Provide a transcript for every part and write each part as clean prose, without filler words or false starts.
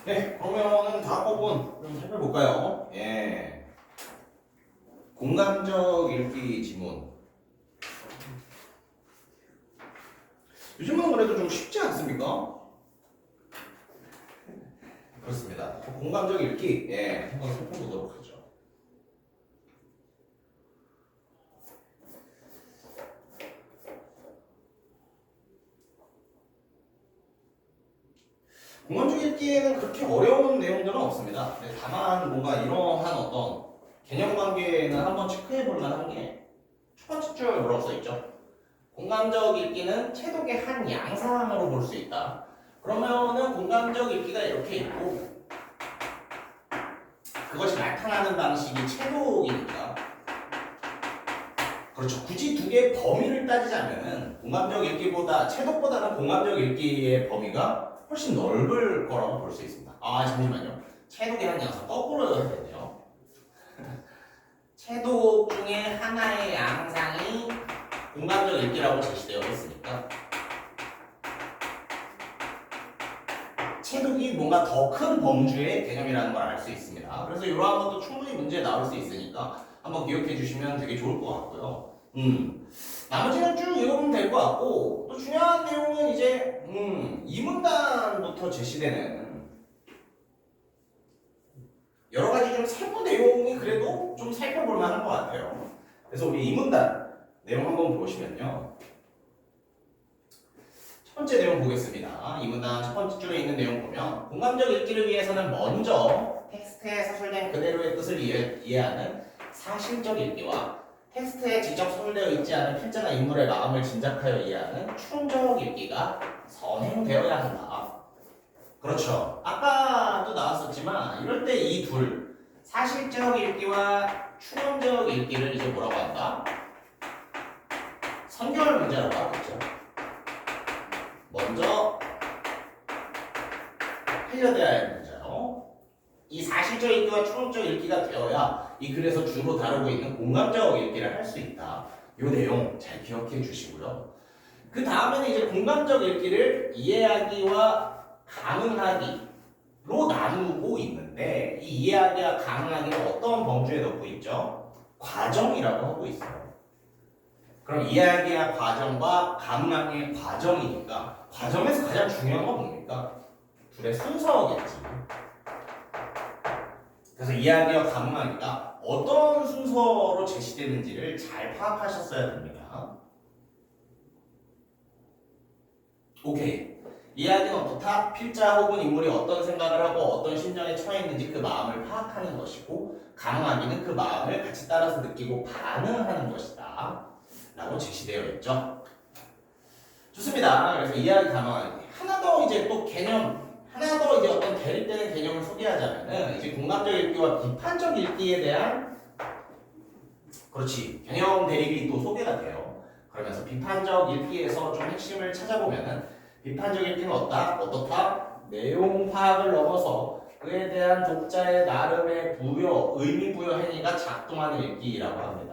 네, 그러면은 다음 부분 좀 살펴볼까요? 예. 공간적 읽기 지문. 요즘은 그래도 좀 쉽지 않습니까? 그렇습니다. 공간적 읽기, 예, 한번 살펴보도록 하죠. 공간적 읽기에는 그렇게 어려운 내용들은 없습니다. 네, 다만 뭔가 이러한 어떤 개념 관계는 한번 체크해 볼 만한 게 첫 번째 줄 뭐라고 써 있죠? 공간적 읽기는 채독의 한 양상으로 볼 수 있다. 그러면은 공간적 읽기가 이렇게 있고 그것이 나타나는 방식이 채독이니까 그렇죠. 굳이 두 개의 범위를 따지자면은 공간적 읽기보다 채독보다는 공간적 읽기의 범위가 훨씬 넓을 거라고 볼 수 있습니다. 아 잠시만요. 채독의 한 양상 거꾸로 해야 되네요. 채독 중에 하나의 양상이 공간적 읽기라고 제시되어 있으니까 채독이 뭔가 더 큰 범주의 개념이라는 걸 알 수 있습니다. 그래서 이러한 것도 충분히 문제에 나올 수 있으니까 한번 기억해 주시면 되게 좋을 것 같고요. 나머지는 쭉 읽어보면 될 것 같고 또 중요한 내용은 이제 이 문단부터 제시되는 여러 가지 좀 세부 내용이 그래도 좀 살펴볼 만한 것 같아요. 그래서 우리 이 문단 내용 한번 보시면요. 첫 번째 내용 보겠습니다. 이 문단 첫 번째 줄에 있는 내용 보면 공감적 읽기를 위해서는 먼저 텍스트에 서술된 그대로의 뜻을 이해하는 사실적 읽기와 텍스트에 직접 서술되어 있지 않은 필자나 인물의 마음을 짐작하여 이해하는 추론적 읽기가 선행되어야 한다. 그렇죠. 아까도 나왔었지만 이럴 때 이 둘, 사실적 읽기와 추론적 읽기를 이제 뭐라고 한다? 선결 문제라고 하겠죠. 먼저 해결돼야 할 문제요. 이 사실적 읽기와 추론적 읽기가 되어야 이 글에서 주로 다루고 있는 공감적 읽기를 할 수 있다. 이 내용 잘 기억해 주시고요. 그 다음에는 이제 공감적 읽기를 이해하기와 가능하기로 나누고 있는데 이 이해하기와 가능하기를 어떤 범주에 넣고 있죠? 과정이라고 하고 있어요. 그럼 이해하기와 과정과 가능하기의 과정이니까 과정에서 가장 중요한 건 뭡니까? 둘의 순서겠지. 그래서 이해하기와 가능하기가 어떤 순서로 제시되는지를 잘 파악하셨어야 됩니다. 오케이. 이해하기는 어떻다? 필자 혹은 인물이 어떤 생각을 하고 어떤 심정에 처해 있는지 그 마음을 파악하는 것이고 가능하기는 그 마음을 같이 따라서 느끼고 반응하는 것이다. 라고 제시되어 있죠. 좋습니다. 그래서 이해하기 가능하기. 하나 더 이제 또 개념, 하나 더 이제 어떤 대립되는 개념을 소개하자면은 이제 공감적 읽기와 비판적 읽기에 대한 그렇지 개념 대립이 또 소개가 돼요. 그러면서 비판적 읽기에서 좀 핵심을 찾아보면은 비판적 읽기는 어떻다? 내용 파악을 넘어서 그에 대한 독자의 나름의 부여, 의미 부여 행위가 작동하는 읽기라고 합니다.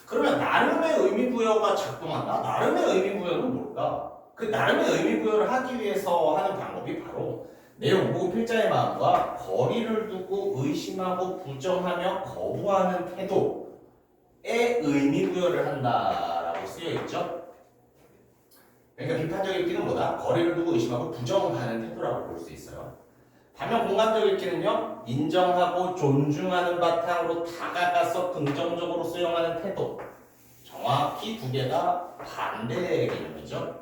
그러면 나름의 의미 부여가 작동한다? 나름의 의미 부여는 뭘까? 그 나름의 의미 부여를 하기 위해서 하는 방법이 바로 내용 보고 필자의 마음과 거리를 두고 의심하고 부정하며 거부하는 태도에 의미 부여를 한다라고 쓰여 있죠. 그러니까 비판적 읽기는 뭐다? 거리를 두고 의심하고 부정하는 태도라고 볼 수 있어요. 반면 공감적 읽기는요, 인정하고 존중하는 바탕으로 다가가서 긍정적으로 수용하는 태도. 정확히 두 개가 반대의 개념이죠.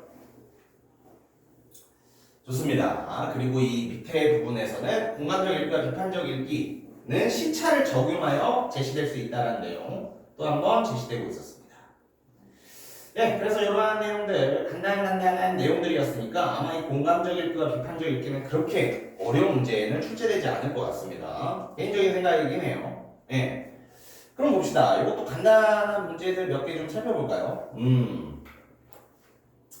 좋습니다. 그리고 이 밑에 부분에서는 공감적 읽기와 비판적 읽기는 시차를 적용하여 제시될 수 있다는 내용 또 한 번 제시되고 있었습니다. 네, 그래서 이러한 내용들 간단한 내용들이었으니까 아마 이 공감적 읽기와 비판적 읽기는 그렇게 어려운 문제는 출제되지 않을 것 같습니다. 개인적인 생각이긴 해요. 네. 그럼 봅시다. 이것도 간단한 문제들 몇 개 좀 살펴볼까요?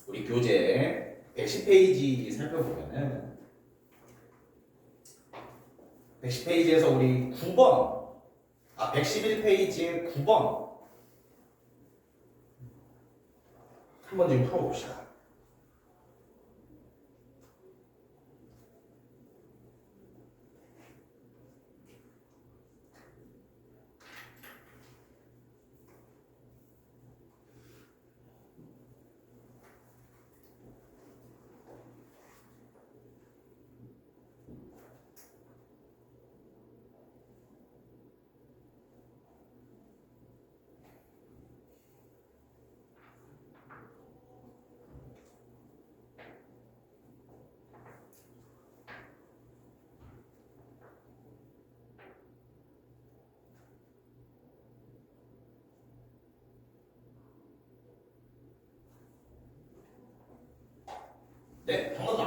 우리 교재 110페이지 살펴보면은 110페이지에서 우리 9번 111페이지에 9번 한번 좀 풀어봅시다.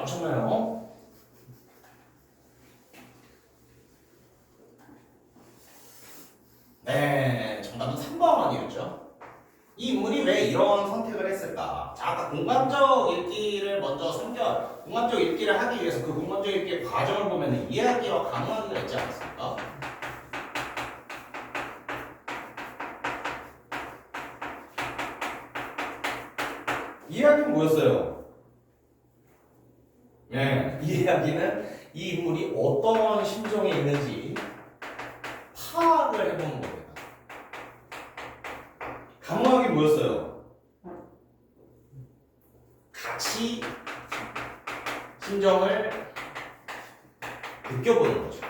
나오셨나요? 네, 정답은 3번이었죠. 이 인물이 왜 이런 선택을 했을까? 자, 아까 공간적 읽기를 먼저 공간적 읽기를 하기 위해서 그 공간적 읽기의 과정을 보면 이해하기와 가능하기가 있지 않습니까? 이해하기는 뭐였어요? 네, 이해하기는 이 인물이 어떤 심정에 있는지 파악을 해보는 겁니다. 가능하기 뭐였어요? 같이 심정을 느껴보는 거죠.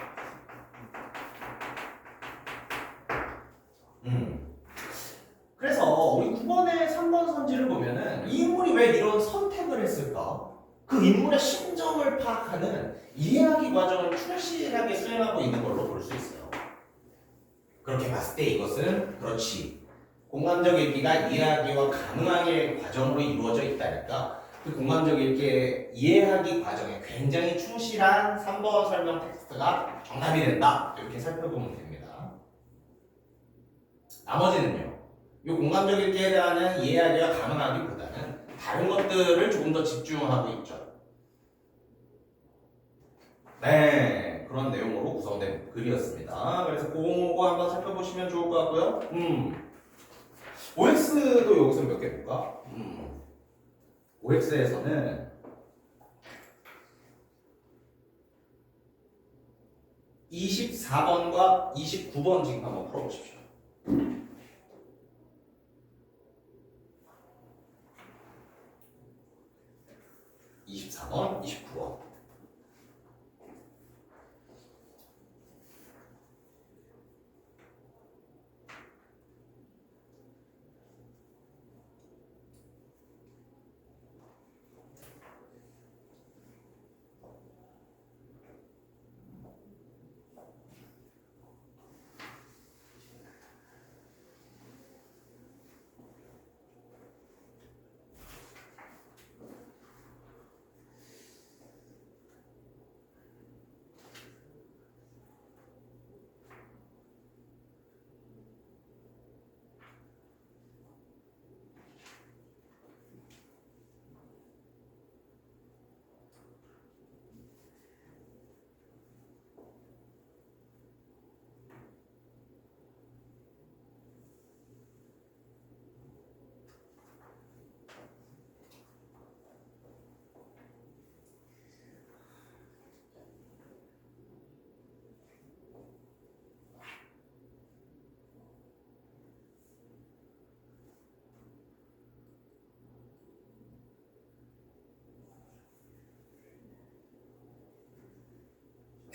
그래서 우리 9번의 3번 선지를 보면은 이 인물이 왜 이런 선택을 했을까? 그 인물의 심정을 파악하는 이해하기 과정을 충실하게 수행하고 있는 걸로 볼 수 있어요. 그렇게 봤을 때 이것은 그렇지. 공간적 읽기가 이해하기와 가능하기의 과정으로 이루어져 있다니까 그 공간적 읽기의 이해하기 과정에 굉장히 충실한 3번 설명 텍스트가 정답이 된다. 이렇게 살펴보면 됩니다. 나머지는요. 이 공간적 읽기에 대한 이해하기가 가능하기보다는 다른 것들을 조금 더 집중하고 있죠. 네, 그런 내용으로 구성된 글이었습니다. 그래서 그거 한번 살펴보시면 좋을 것 같고요. OX도 여기서 몇 개 볼까? OX에서는 24번과 29번 지금 한번 풀어보십시오. 24번, 29번.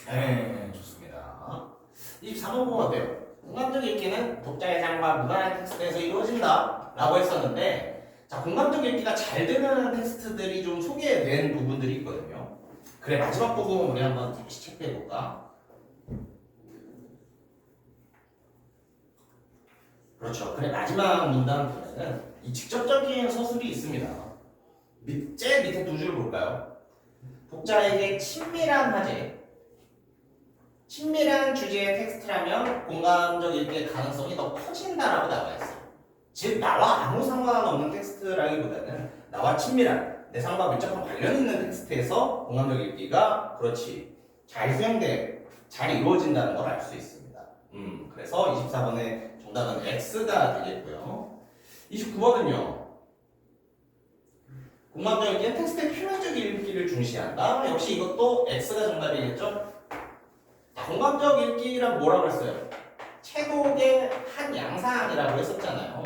네, 좋습니다. 24번 보면 어때요? 공감적 읽기는 독자 예상과 무관한 텍스트에서 이루어진다 라고 했었는데 자, 공감적 읽기가 잘 되는 텍스트들이 좀 소개된 부분들이 있거든요. 그래, 마지막 부분 우리 한번 다시 체크해볼까? 그렇죠. 그래, 마지막 문단 보면은 이 직접적인 서술이 있습니다. 제일 밑에 두 줄 볼까요? 독자에게 친밀한 화제, 친밀한 주제의 텍스트라면 공감적 읽기의 가능성이 더 커진다라고 나와 있어요. 즉 나와 아무 상관없는 텍스트라기보다는 나와 친밀한 내 삶과 밀접한 관련 있는 텍스트에서 공감적 읽기가 그렇지 잘 수행돼 잘 이루어진다는 걸 알 수 있습니다. 그래서 24번의 정답은 X가 되겠고요. 29번은요. 공감적 읽기는 텍스트의 표면적 읽기를 중시한다. 역시 이것도 X가 정답이겠죠. 공감적 읽기란 뭐라고 했어요? 채독의 한 양상이라고 했었잖아요.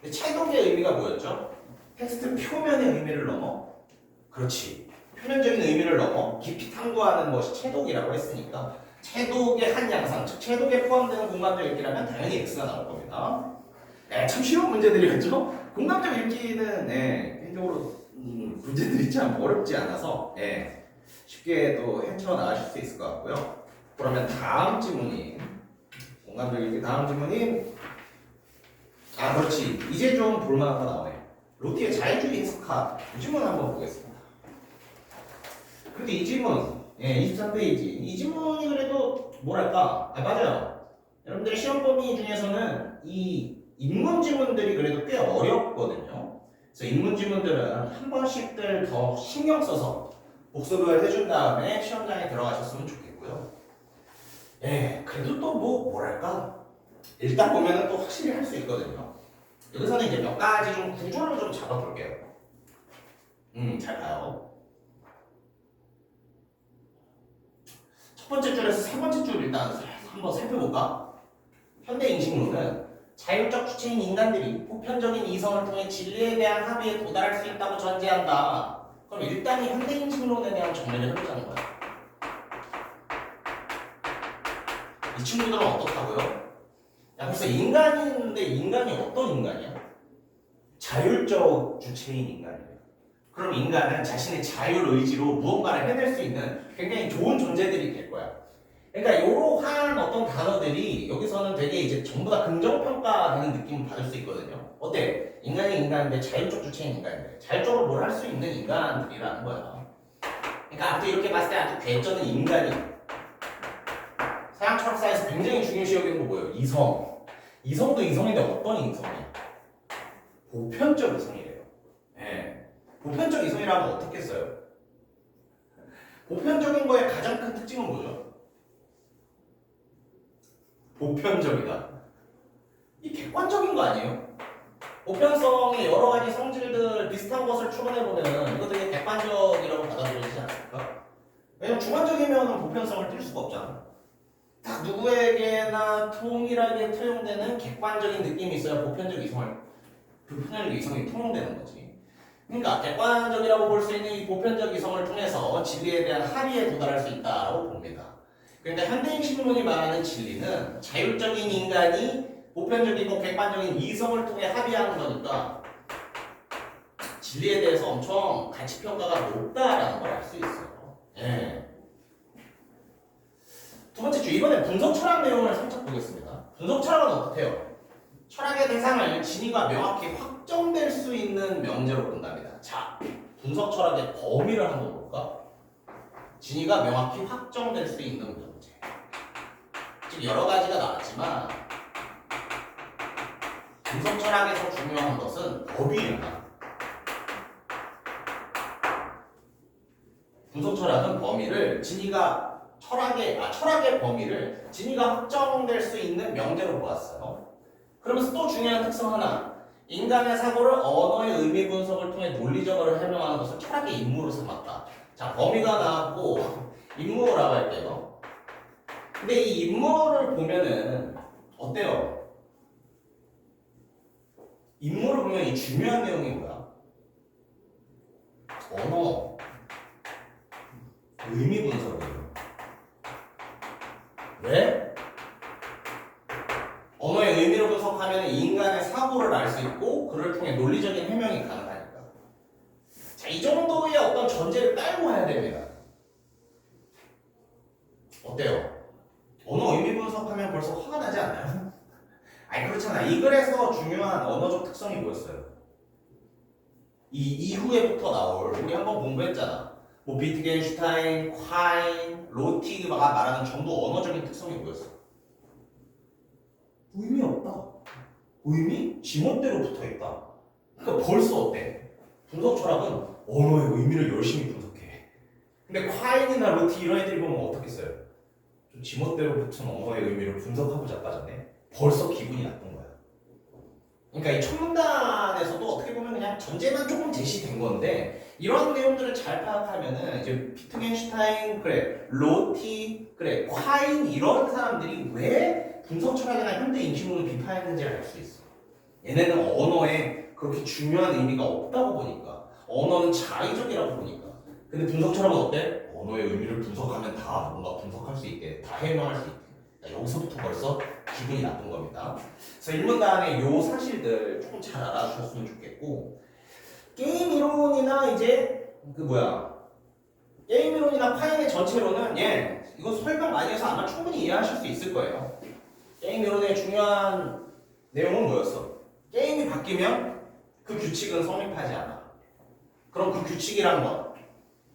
근데 채독의 의미가 뭐였죠? 텍스트 표면의 의미를 넘어 그렇지 표면적인 의미를 넘어 깊이 탐구하는 것이 채독이라고 했으니까 채독의 한 양상, 즉 채독에 포함되는 공감적 읽기라면 당연히 X가 나올 겁니다. 네, 참 쉬운 문제들이었죠? 공감적 읽기는 개인적으로 문제들이 참 어렵지 않아서 쉽게 또 헤쳐나가실 수 있을 것 같고요. 그러면 다음 지문인 공감적 읽기 다음 지문인 그렇지 이제 좀 볼만한 거 나오네. 로티의 자유주의 해석학 이 질문 한번 보겠습니다. 근데 이 질문, 예, 23페이지. 이 질문이 그래도 뭐랄까? 맞아요. 여러분들의 시험 범위 중에서는 이 인문 지문들이 그래도 꽤 어렵거든요. 그래서 인문 지문들은 한 번씩들 더 신경 써서 복습을 해준 다음에 시험장에 들어가셨으면 좋겠고요. 예, 그래도 또 뭐랄까? 일단 보면은 또 확실히 할 수 있거든요. 여기서는 이제 몇 가지 좀 구조를 좀 잡아볼게요. 잘 봐요. 첫 번째 줄에서 세 번째 줄 일단 한번 살펴볼까? 현대 인식론은 자율적 주체인 인간들이 보편적인 이성을 통해 진리에 대한 합의에 도달할 수 있다고 전제한다. 그럼 일단 이 현대 인식론에 대한 정리를 해보자는 거야. 이 친구들은 어떻다고요? 야, 벌써 인간인데 인간이 어떤 인간이야? 자율적 주체인 인간이에요. 그럼 인간은 자신의 자율 의지로 무언가를 해낼 수 있는 굉장히 좋은 존재들이 될 거야. 그러니까 이러한 어떤 단어들이 여기서는 되게 이제 전부 다 긍정평가되는 느낌을 받을 수 있거든요. 어때? 인간이 인간인데 자율적 주체인 인간인데 자율적으로 뭘 할 수 있는 인간들이라는 거야. 그러니까 아무튼 이렇게 봤을 때 아주 괴쩌는 인간이 서양 철학사에서 굉장히 중요시 여기는 거 뭐예요? 이성. 이성도 이성인데 어떤 이성이야? 보편적 이성이래요. 예. 보편적 이성이라면 어떻게 써요? 보편적인 거의 가장 큰 특징은 뭐죠? 보편적이다. 이 객관적인 거 아니에요? 보편성의 여러 가지 성질들 비슷한 것을 추론해보면 이거 되게 객관적이라고 받아들여지지 않을까? 왜냐면 주관적이면 보편성을 띌 수가 없잖아. 딱 누구에게나 통일하게 투영되는 객관적인 느낌이 있어야 보편적 이성이 통용되는 거지. 그러니까 객관적이라고 볼 수 있는 이 보편적 이성을 통해서 진리에 대한 합의에 도달할 수 있다고 봅니다. 그러니까 현대인 신론이 말하는 진리는 자율적인 인간이 보편적이고 객관적인 이성을 통해 합의하는 거니까 진리에 대해서 엄청 가치평가가 높다라는 걸 알 수 있어요. 예. 두 번째 주, 이번에 분석 철학 내용을 살짝 보겠습니다. 분석 철학은 어떻대요? 철학의 대상을 진위가 명확히 확정될 수 있는 명제로 본답니다. 자, 분석 철학의 범위를 한번 볼까? 진위가 명확히 확정될 수 있는 명제. 지금 여러 가지가 나왔지만 분석 철학에서 중요한 것은 범위입니다. 분석 철학은 범위를 철학의 범위를 진위가 확정될 수 있는 명제로 보았어요. 그러면서 또 중요한 특성 하나, 인간의 사고를 언어의 의미 분석을 통해 논리적으로 해명하는 것을 철학의 임무로 삼았다. 자, 범위가 나왔고 임무라고 할게요. 근데 이 임무를 보면은 어때요? 임무를 보면 이 중요한 내용이 뭐야? 언어 의미 분석이에요. 왜? 언어의 의미를 분석하면 인간의 사고를 알 수 있고 그를 통해 논리적인 해명이 가능하니까. 자, 이 정도의 어떤 전제를 깔고 해야 됩니다. 어때요? 언어 의미 분석하면 벌써 화가 나지 않나요? 아니 그렇잖아. 이 글에서 중요한 언어적 특성이 뭐였어요? 이 이후에부터 나올 우리 한번 공부했잖아. 뭐 비트겐슈타인, 콰인, 로티가 말하는 전부 언어적인 특성이 뭐였어? 의미 없다. 의미? 지멋대로 붙어있다. 그러니까 벌써 어때? 분석 철학은 언어의 의미를 열심히 분석해. 근데 콰인이나 로티 이런 애들이 보면 어떻게 써요? 좀 지멋대로 붙은 언어의 의미를 분석하고 자빠졌네. 벌써 기분이 나쁜 거야. 그러니까 이 천문단에서도 어떻게 보면 그냥 전제만 조금 제시된 건데 이런 내용들을 잘 파악하면은 이제 비트겐슈타인, 그래, 로티, 그래, 콰인 이런 사람들이 왜 분석 철학이나 현대 인식론을 비판했는지를 알 수 있어. 얘네는 언어에 그렇게 중요한 의미가 없다고 보니까, 언어는 자의적이라고 보니까. 근데 분석 철학은 어때? 언어의 의미를 분석하면 다 뭔가 분석할 수 있게, 다 해명할 수 있게. 여기서부터 벌써 기분이 나쁜 겁니다. 그래서 일문단의 요 사실들 조금 잘 알아주셨으면 좋겠고, 게임 이론이나 이제 게임 이론이나 파인의 전체로는 이거 설명 많이 해서 아마 충분히 이해하실 수 있을 거예요. 게임 이론의 중요한 내용은 뭐였어? 게임이 바뀌면 그 규칙은 성립하지 않아. 그럼 그 규칙이란 건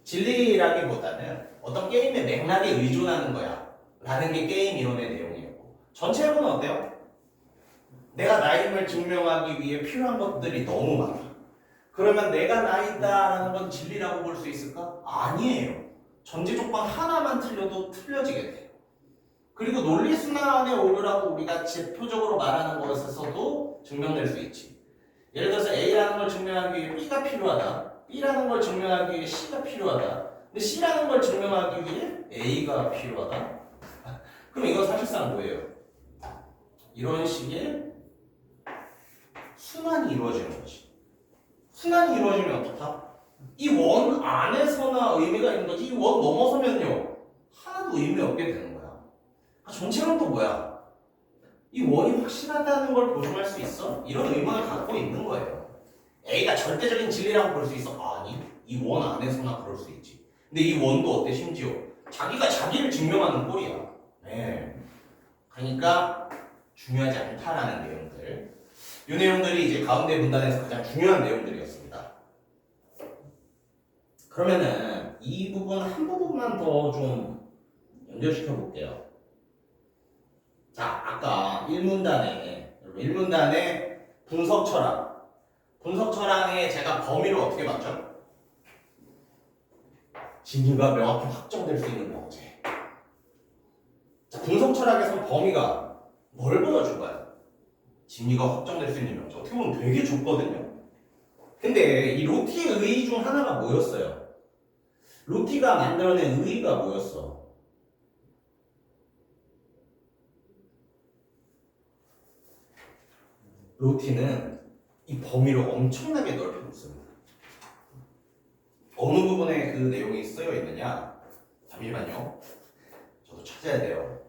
진리라기보다는 어떤 게임의 맥락에 의존하는 거야 라는 게 게임 이론의 내용이었고, 전체로는 어때요? 내가 나임을 증명하기 위해 필요한 것들이 너무 많아. 그러면 내가 나이다라는 건 진리라고 볼 수 있을까? 아니에요. 전제 조건 하나만 틀려도 틀려지게 돼요. 그리고 논리순환의 오류라고 우리가 대표적으로 말하는 것에서도 증명될 수 있지. 예를 들어서 A라는 걸 증명하기 위해 B가 필요하다. B라는 걸 증명하기 위해 C가 필요하다. 근데 C라는 걸 증명하기 위해 A가 필요하다. 그럼 이건 사실상 뭐예요? 이런 식의 순환이 이루어지는 거지. 순환이 이루어지면 어떡하? 이 원 안에서나 의미가 있는 거지. 이 원 넘어서면요 하나도 의미 없게 되는 거야. 전체는 또 뭐야? 이 원이 확실하다는 걸 보증할 수 있어? 이런 의문을 갖고 있는 거예요. A가 절대적인 진리라고 볼 수 있어? 아니, 이 원 안에서나 그럴 수 있지. 근데 이 원도 어때? 심지어 자기가 자기를 증명하는 꼴이야. 네. 그러니까 중요하지 않다라는 내용들. 이 내용들이 이제 가운데 문단에서 가장 중요한 내용들이었습니다. 그러면은 이 부분 한 부분만 더 좀 연결시켜 볼게요. 자, 아까 1문단에 분석 철학. 분석 철학에 제가 범위를 어떻게 봤죠? 진위가 명확히 확정될 수 있는 명제. 자, 분석 철학에서 범위가 뭘 보여줄까요? 진위가 확정될 수 있는 명제. 어떻게 보면 되게 좁거든요. 근데 이 로티의 의의 중 하나가 뭐였어요? 로티가 만들어낸 의의가 뭐였어? 로티는 이 범위를 엄청나게 넓혀놓습니다. 어느 부분에 그 내용이 쓰여 있느냐? 잠시만요. 저도 찾아야 돼요.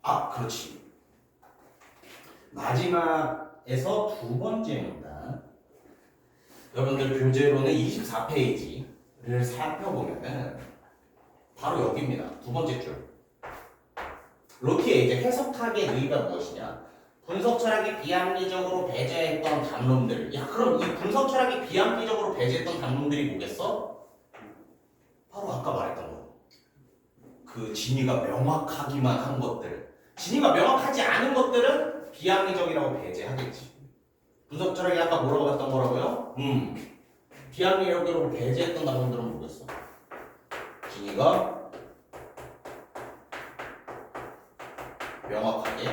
아, 그렇지. 마지막에서 두 번째 문단. 여러분들 교재로는 24페이지를 살펴보면은 바로 여기입니다. 두 번째 줄. 로티의 이제 해석학의 의의가 무엇이냐? 분석 철학이 비합리적으로 배제했던 담론들. 야, 그럼 이 분석 철학이 비합리적으로 배제했던 담론들이 뭐겠어? 바로 아까 말했던 거. 그 진위가 명확하기만 한 것들. 진위가 명확하지 않은 것들은 비합리적이라고 배제하겠지. 분석 철학이 아까 뭐라고 했던 거라고요? 비합리적으로 배제했던 담론들은 뭐겠어? 진위가 명확하게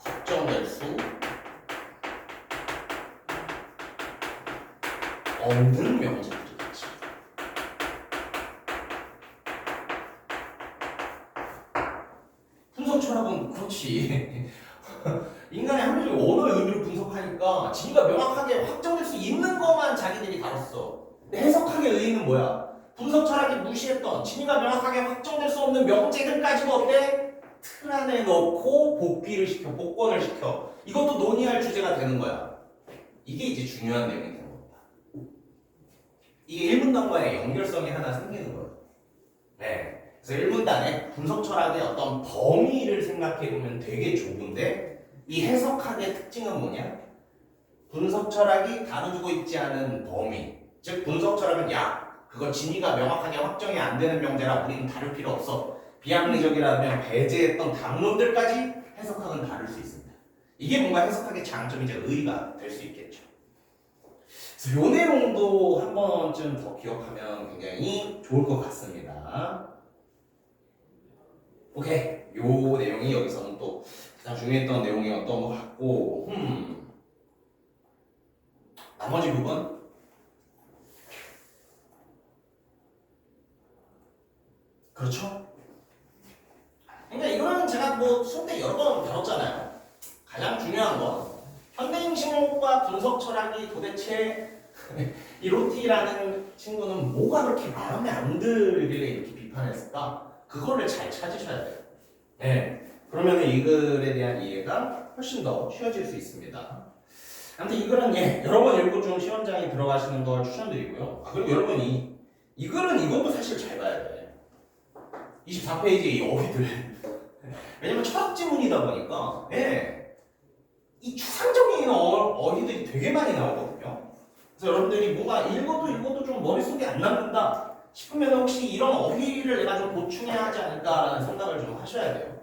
확정될 수 없는 명제들이겠지. 분석 철학은 그렇지. 인간의 합리적인 언어의 의미를 분석하니까 진위가 명확하게 확정될 수 있는 것만 자기들이 다뤘어. 근데 해석학의 의의는 뭐야? 분석 철학이 무시했던 진위가 명확하게 확정될 수 없는 명제들까지도 어때? 틀 안에 넣고 복귀를 시켜, 복권을 시켜. 이것도 논의할 주제가 되는 거야. 이게 이제 중요한 내용이 되는 겁니다. 이게 1문단과의 연결성이 하나 생기는 거예요. 네. 그래서 1문단에 분석 철학의 어떤 범위를 생각해보면 되게 좁은데 이 해석학의 특징은 뭐냐? 분석 철학이 다뤄주고 있지 않은 범위. 즉 분석 철학은 그거 진위가 명확하게 확정이 안 되는 명제라 우리는 다룰 필요 없어. 비합리적이라면 배제했던 담론들까지 해석학은 다룰 수 있습니다. 이게 뭔가 해석학의 장점이자 의의가 될 수 있겠죠. 그래서 이 내용도 한 번쯤 더 기억하면 굉장히 좋을 것 같습니다. 오케이. 이 내용이 여기서는 또 가장 중요했던 내용이었던 것 같고, 나머지 부분? 그렇죠? 그러니까 이거는 제가 수업 때 여러 번 다뤘잖아요. 가장 중요한 건 현대인 심리학과 분석 철학이 도대체 이 로티라는 친구는 뭐가 그렇게 마음에 안 들길래 이렇게 비판했을까? 그거를 잘 찾으셔야 돼요. 네. 그러면 이 글에 대한 이해가 훨씬 더 쉬워질 수 있습니다. 아무튼 이 글은 여러 번 읽고 좀 시험장에 들어가시는 걸 추천드리고요. 그리고 여러분 이 글은 이것도 사실 잘 봐야 돼. 24페이지 이 어휘들. 왜냐면 철학 지문이다 보니까 예, 이 추상적인 어휘들이 되게 많이 나오거든요. 그래서 여러분들이 뭔가 읽어도 좀 머릿속에 안 남는다 싶으면 혹시 이런 어휘를 내가 좀 보충해야 하지 않을까라는 생각을 좀 하셔야 돼요.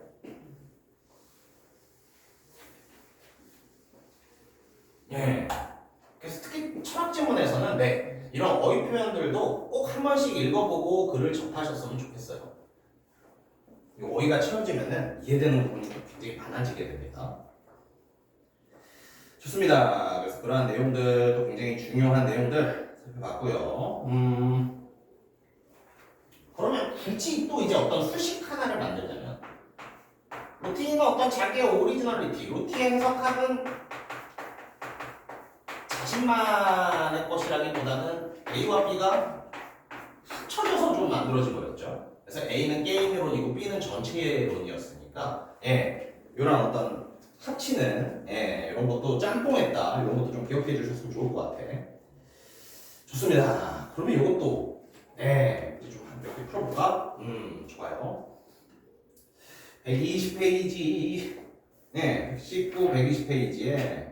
예. 그래서 특히 철학 지문에서는 네, 이런 어휘 표현들도 꼭 한 번씩 읽어보고 글을 접하셨으면 좋겠어요. 이 어휘가 채워지면은 이해되는 부분이 굉장히 많아지게 됩니다. 좋습니다. 그래서 그러한 내용들도 굉장히 중요한 내용들 살펴봤고요. 그러면 굳이 또 이제 어떤 수식 하나를 만들자면 루틴은 어떤 자기의 오리지널리티, 루틴의 해석하는 자신만의 것이라기보다는 A와 B가 합쳐져서 좀 만들어진 거였죠. 그래서 A는 게임이론이고 B는 전체론이었으니까 예, 이런 어떤 합치는 예, 이런 것도 짬뽕했다 이런 것도 좀 기억해 주셨으면 좋을 것 같아. 좋습니다. 그러면 이것도 네, 이제 좀 몇 개 풀어볼까? 좋아요. 120페이지 네, 119, 120페이지에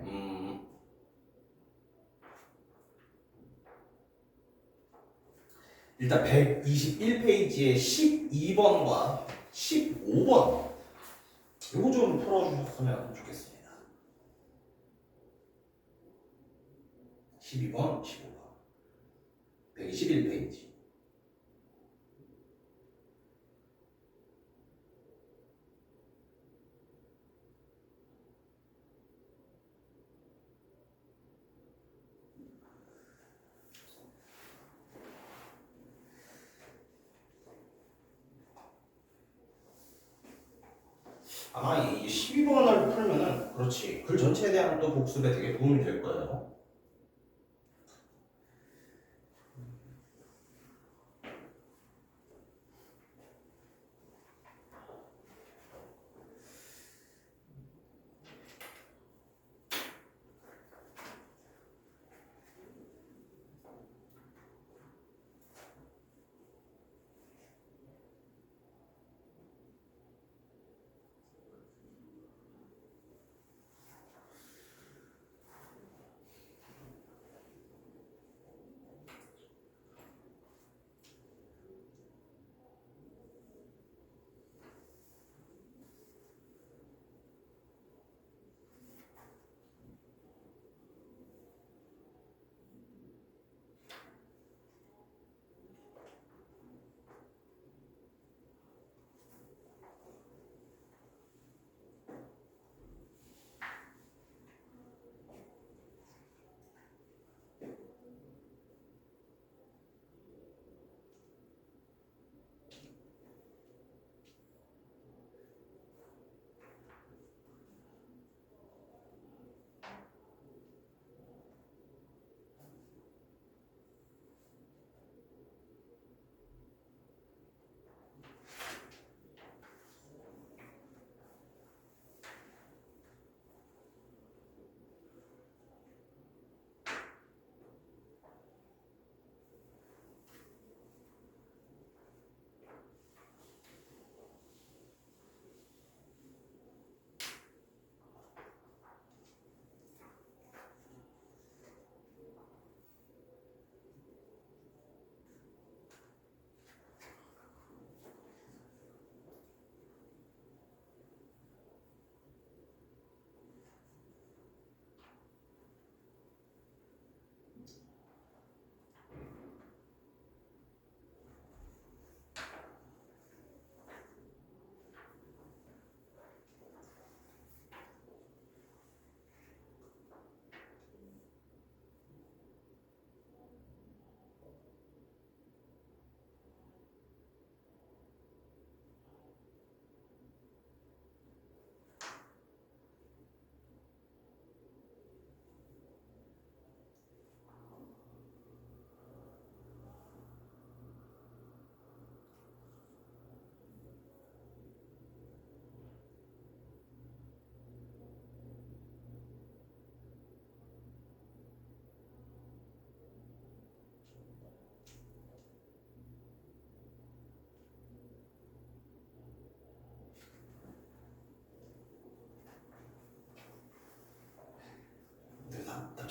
일단 121페이지에 12번과 15번 이거 좀 풀어주셨으면 좋겠습니다. 12번, 15번 121페이지 아마 이 12번을 풀면은 그렇지 글 전체에 대한 또 복습에 되게 도움이 될 거예요.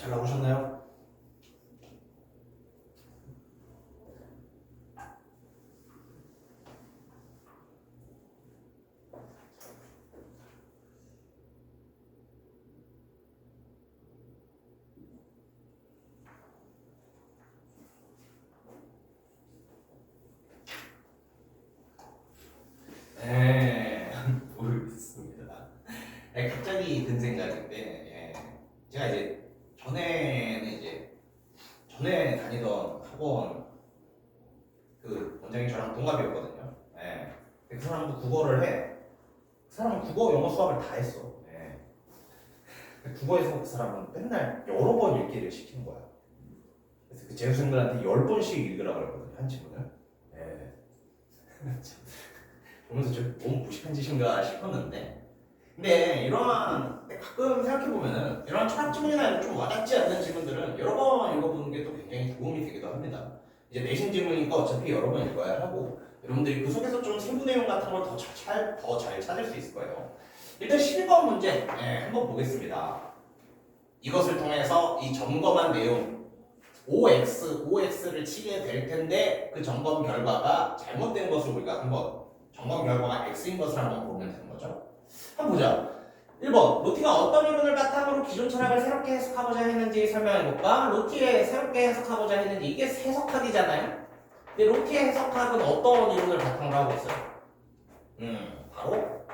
잘 나오셨나요? 네, 모르겠습니다. 갑자기 든 생각인데, 제가 이제 전에 다니던 학원 그 원장님 저랑 동갑이었거든요. 그 사람도 국어를 해. 그 사람은 국어, 영어, 수학을 다 했어. 국어에서 그 사람은 맨날 여러 번 읽기를 시키는 거야. 그래서 그 재수생들한테 10번씩 읽으라고 그러거든요, 한 지문을. 보면서 좀 너무 무식한 짓인가 싶었는데, 근데 이러한 가끔 생각해보면은 이러한 철학 지문이나 좀 와닿지 않는 지문들은 여러 번 읽어보는 게 또 굉장히 도움이 되기도 합니다. 이제 내신 지문이니까 어차피 여러 번 읽어야 하고, 여러분들이 그 속에서 좀 세부 내용 같은 걸 더 잘 찾을 수 있을 거예요. 일단 12번 문제 한번 보겠습니다. 이것을 통해서 이 점검한 내용 OX를 치게 될 텐데 그 점검 결과가 잘못된 것을 우리가 한번 점검 결과가 X인 것을 한번 보면 되는 거죠. 한번 보자. 1번 로티가 어떤 이론을 바탕으로 기존 철학을 새롭게 해석하고자 했는지 설명해볼까? 로티의 새롭게 해석하고자 했는지 이게 해석학이잖아요. 근데 로티의 해석학은 어떤 이론을 바탕으로 하고 있어요? 바로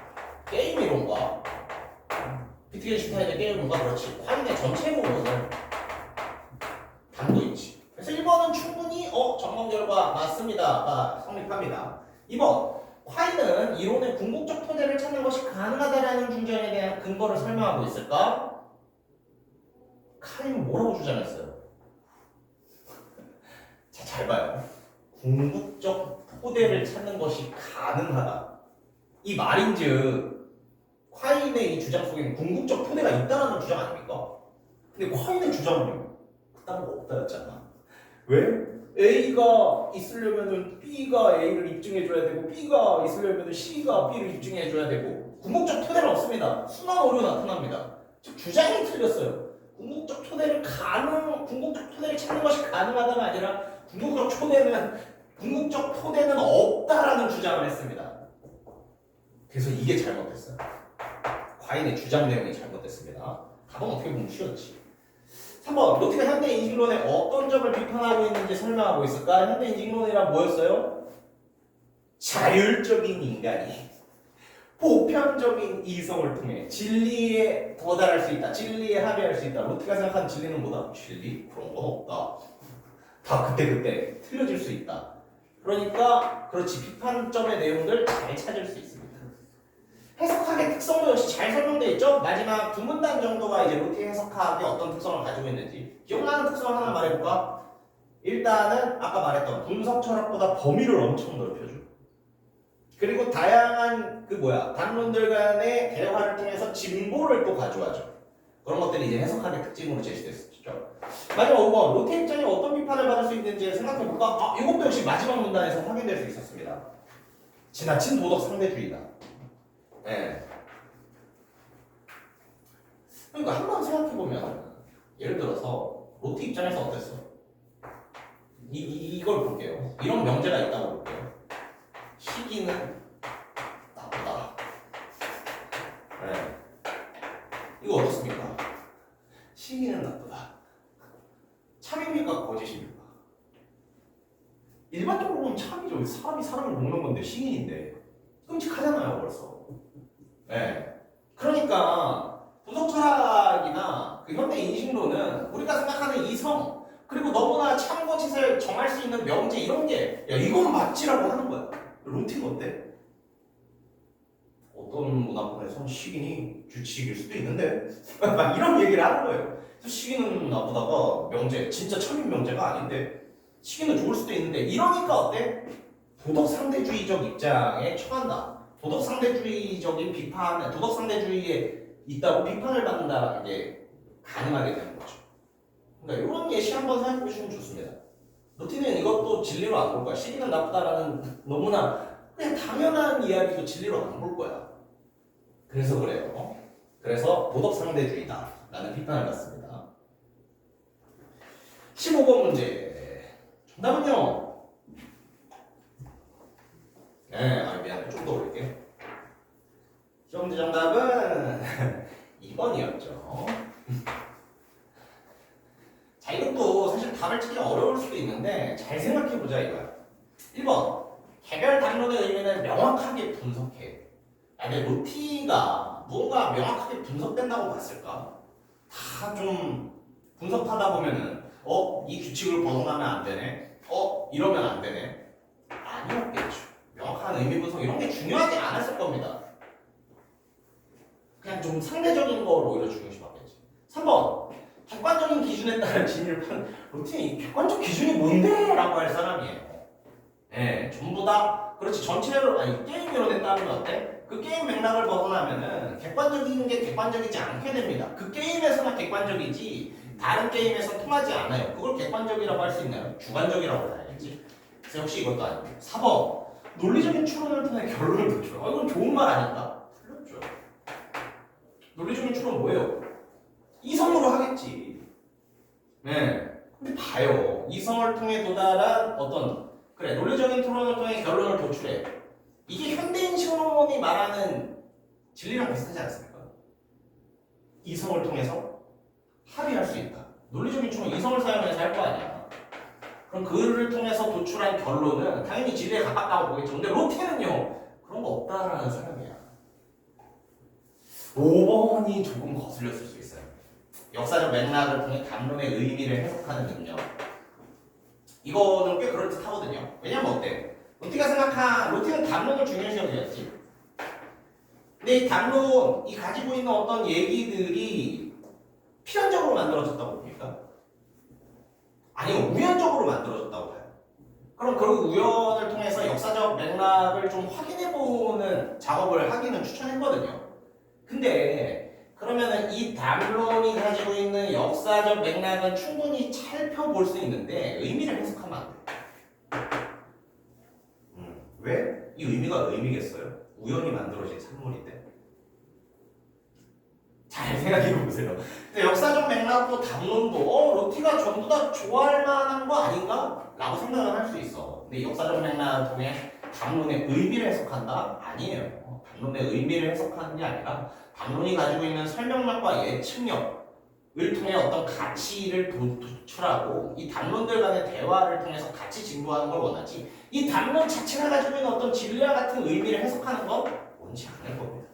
게임 이론과 비트겐슈타인의 게임 이론과 그렇지 화인의 전체 부분을 담고 있지. 그래서 1번은 충분히 점검 결과 맞습니다가 성립합니다. 2번 콰이는 이론의 궁극적 토대를 찾는 것이 가능하다라는 주장에 대한 근거를 설명하고 있을까? 콰이는 뭐라고 주장했어요? 자, 잘 봐요. 궁극적 토대를 찾는 것이 가능하다. 이 말인즉 콰이의 이 주장 속에는 궁극적 토대가 있다라는 주장 아닙니까? 근데 콰이의 주장은요? 그딴 거 없다였잖아. 왜? A가 있으려면은 B가 A를 입증해줘야 되고 B가 있으려면은 C가 B를 입증해줘야 되고 궁극적 토대는 없습니다. 순환 오류 나타납니다. 즉 주장이 틀렸어요. 궁극적 토대를 찾는 것이 가능하다가 아니라 궁극적 토대는 없다라는 주장을 했습니다. 그래서 이게 잘못됐어요. 과인의 주장 내용이 잘못됐습니다. 답은 어떻게 보면 쉬웠지. 3번 로티가 현대 인식론의 어떤 점을 비판하고 있는지 설명하고 있을까? 현대 인식론이란 뭐였어요? 자율적인 인간이 보편적인 이성을 통해 진리에 도달할 수 있다. 진리에 합의할 수 있다. 로티가 생각하는 진리는 뭐다? 진리? 그런 건 없다. 다 그때 틀려질 수 있다. 그러니까 그렇지 비판점의 내용들 잘 찾을 수 있습니다. 해석학의 특성도 역시 잘 설명되어 있죠? 마지막 두 문단 정도가 이제 로티 해석학이 어떤 특성을 가지고 있는지 기억나는 특성 하나 말해볼까? 일단은 아까 말했던 분석 철학보다 범위를 엄청 넓혀줘. 그리고 다양한 담론들 간의 대화를 통해서 진보를 또 가져와줘. 그런 것들이 이제 해석학의 특징으로 제시됐었죠. 마지막 5번 로티 입장에 어떤 비판을 받을 수 있는지 생각해볼까? 이것도 역시 마지막 문단에서 확인될 수 있었습니다. 지나친 도덕 상대주의다. 그러니까 한번 생각해보면 예를 들어서 로티 입장에서 어땠어? 이걸 볼게요. 이런 명제가 있다고 볼게요. 시기는 나쁘다. 이거 어떻습니까? 시기는 나쁘다. 참입니까? 거짓입니까? 일반적으로 보면 참이죠. 사람이 사람을 먹는 건데 시인인데 끔찍하잖아요 벌써. 그러니까 분석 철학이나 그 현대 인식론은 우리가 생각하는 이성 그리고 너무나 참거짓을 정할 수 있는 명제 이런 게 이건 맞지라고 하는 거야. 로티는 어때? 어떤 문화권에서는 시기는 규칙일 수도 있는데 막 이런 얘기를 하는 거예요. 그래서 시기는 나쁘다가 명제 진짜 참인 명제가 아닌데 시기는 좋을 수도 있는데 이러니까 어때? 도덕 상대주의적 입장에 처한다. 도덕 상대주의적인 비판, 도덕 상대주의에 있다고 비판을 받는다라는 게 가능하게 되는 거죠. 그러니까 이런 예시 한번 생각해 보시면 좋습니다. 로티는 이것도 진리로 안 볼 거야. 시기는 나쁘다라는 너무나 그냥 당연한 이야기도 진리로 안 볼 거야. 그래서 그래요. 그래서 도덕 상대주의다라는 비판을 받습니다. 15번 문제. 정답은요. 네, 미안해. 좀 더 올릴게. 시험 문제 정답은 2번이었죠. 자, 이것도 사실 답을 찾기 어려울 수도 있는데 잘 생각해보자 이거야. 1번. 개별 담론의 의미는 명확하게 분석해. 근데 로티가 뭔가 명확하게 분석된다고 봤을까? 다 좀 분석하다 보면은 이 규칙을 벗어나면 안 되네. 이러면 안 되네. 아니었겠죠. 명확한 의미 분석 이런 게 중요하지 않았을 겁니다. 그냥 좀 상대적인 거로 오히려 중요시 받겠지. 3번. 객관적인 기준에 따른 진입한 로티는 객관적 기준이 뭔데? 라고 할 사람이에요. 예, 전부 다 그렇지 전체로 게임 이론에 따르면 어때? 그 게임 맥락을 벗어나면은 객관적인 게 객관적이지 않게 됩니다. 그 게임에서만 객관적이지 다른 게임에서 통하지 않아요. 그걸 객관적이라고 할 수 있나요? 주관적이라고 봐야겠지. 그래서 역시 이것도 아니고 4번 논리적인 추론을 통해 결론을 도출. 이건 좋은 말 아닌가? 틀렸죠. 논리적인 추론 뭐예요? 이성으로 하겠지. 네. 근데 봐요. 이성을 통해 도달한 그래 논리적인 토론을 통해 결론을 도출해. 이게 현대인 신론이 말하는 진리랑 비슷하지 않습니까? 이성을 통해서 합의할 수 있다. 논리적인 추론 이성을 사용해서 할 거 아니야. 그럼 그를 통해서 도출한 결론은 당연히 진리에 가깝다고 보겠죠. 근데 로테는요 그런 거 없다라는 사람이야. 5번이 조금 거슬렸을 수 있어요. 역사적 맥락을 통해 담론의 의미를 해석하는 능력. 이거는 꽤 그럴듯하거든요. 왜냐면 어때? 로티는 담론을 중요시 여겼지. 근데 이 담론이 가지고 있는 어떤 얘기들이 필연적으로 만들어졌다고 봅니까? 아니요, 우연적으로 만들어졌다고 봐요. 그럼 그 우연을 통해서 역사적 맥락을 좀 확인해보는 작업을 하기는 추천했거든요. 근데 그러면은 이 담론이 가지고 있는 역사적 맥락은 충분히 살펴볼 수 있는데 의미를 해석하면 안 돼. 왜? 이 의미가 의미겠어요? 우연히 만들어진 산물인데. 잘 생각해보세요. 근데 역사적 맥락도 담론도 로티가 전부 다 좋아할 만한 거 아닌가? 라고 생각을 할 수 있어. 근데 역사적 맥락을 통해 담론의 의미를 해석한다? 아니에요. 담론의 의미를 해석하는 게 아니라 담론이 가지고 있는 설명력과 예측력을 통해 어떤 가치를 도출하고 이 담론들 간의 대화를 통해서 같이 진보하는 걸 원하지 이 담론 자체가 가지고 있는 어떤 진리와 같은 의미를 해석하는 건 원치 않을 겁니다.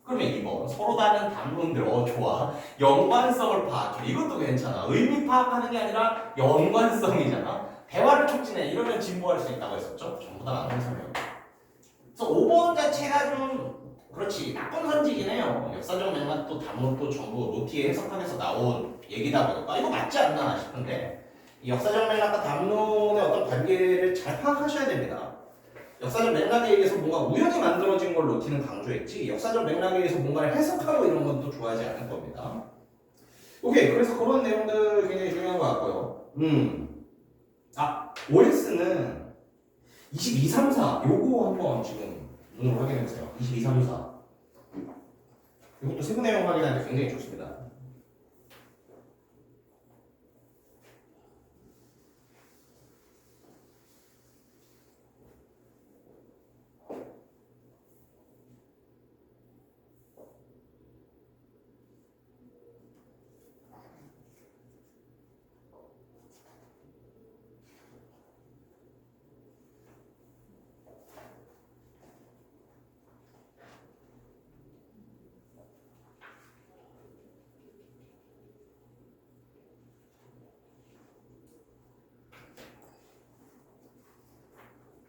그러면 2번 서로 다른 담론들 좋아 연관성을 파악해. 이것도 괜찮아. 의미 파악하는 게 아니라 연관성이잖아. 대화를 촉진해. 이러면 진보할 수 있다고 했었죠. 전부 다 나쁜 설명. 그래서 5번 자체가 좀 그렇지 나쁜 선지긴 해요. 역사적 맥락도 담론도 전부 로티의 해석하면서 나온 얘기다 보니까 이거 맞지 않나 싶은데 이 역사적 맥락과 담론의 어떤 관계를 잘 파악하셔야 됩니다. 역사적 맥락에 의해서 뭔가 우연히 만들어진 걸 로티는 강조했지 역사적 맥락에 의해서 뭔가를 해석하고 이런 건 또 좋아하지 않을 겁니다. 오케이, 그래서 그런 내용들 굉장히 중요한 것 같고요. OS는 22, 3, 4 요거 한번 지금 눈으로 확인해보세요. 22, 3, 4 이것도 세부 내용 확인하는데 굉장히 좋습니다.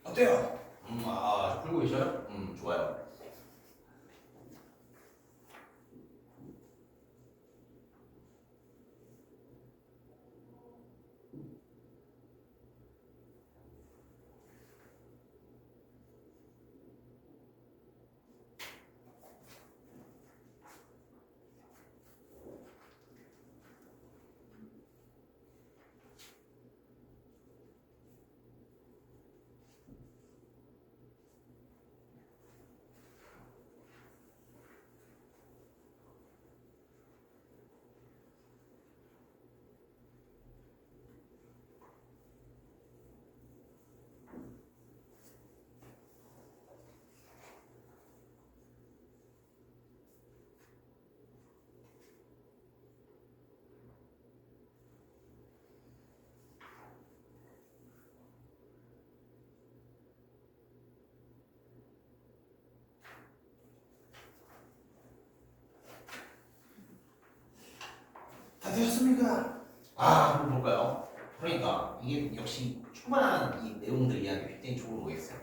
어때요? 풀고 계셔요? 좋아요. 어떻습니까? 한번 볼까요? 그러니까 이게 역시 초반 이 내용들 이야기 굉장히 좋은 거겠어요.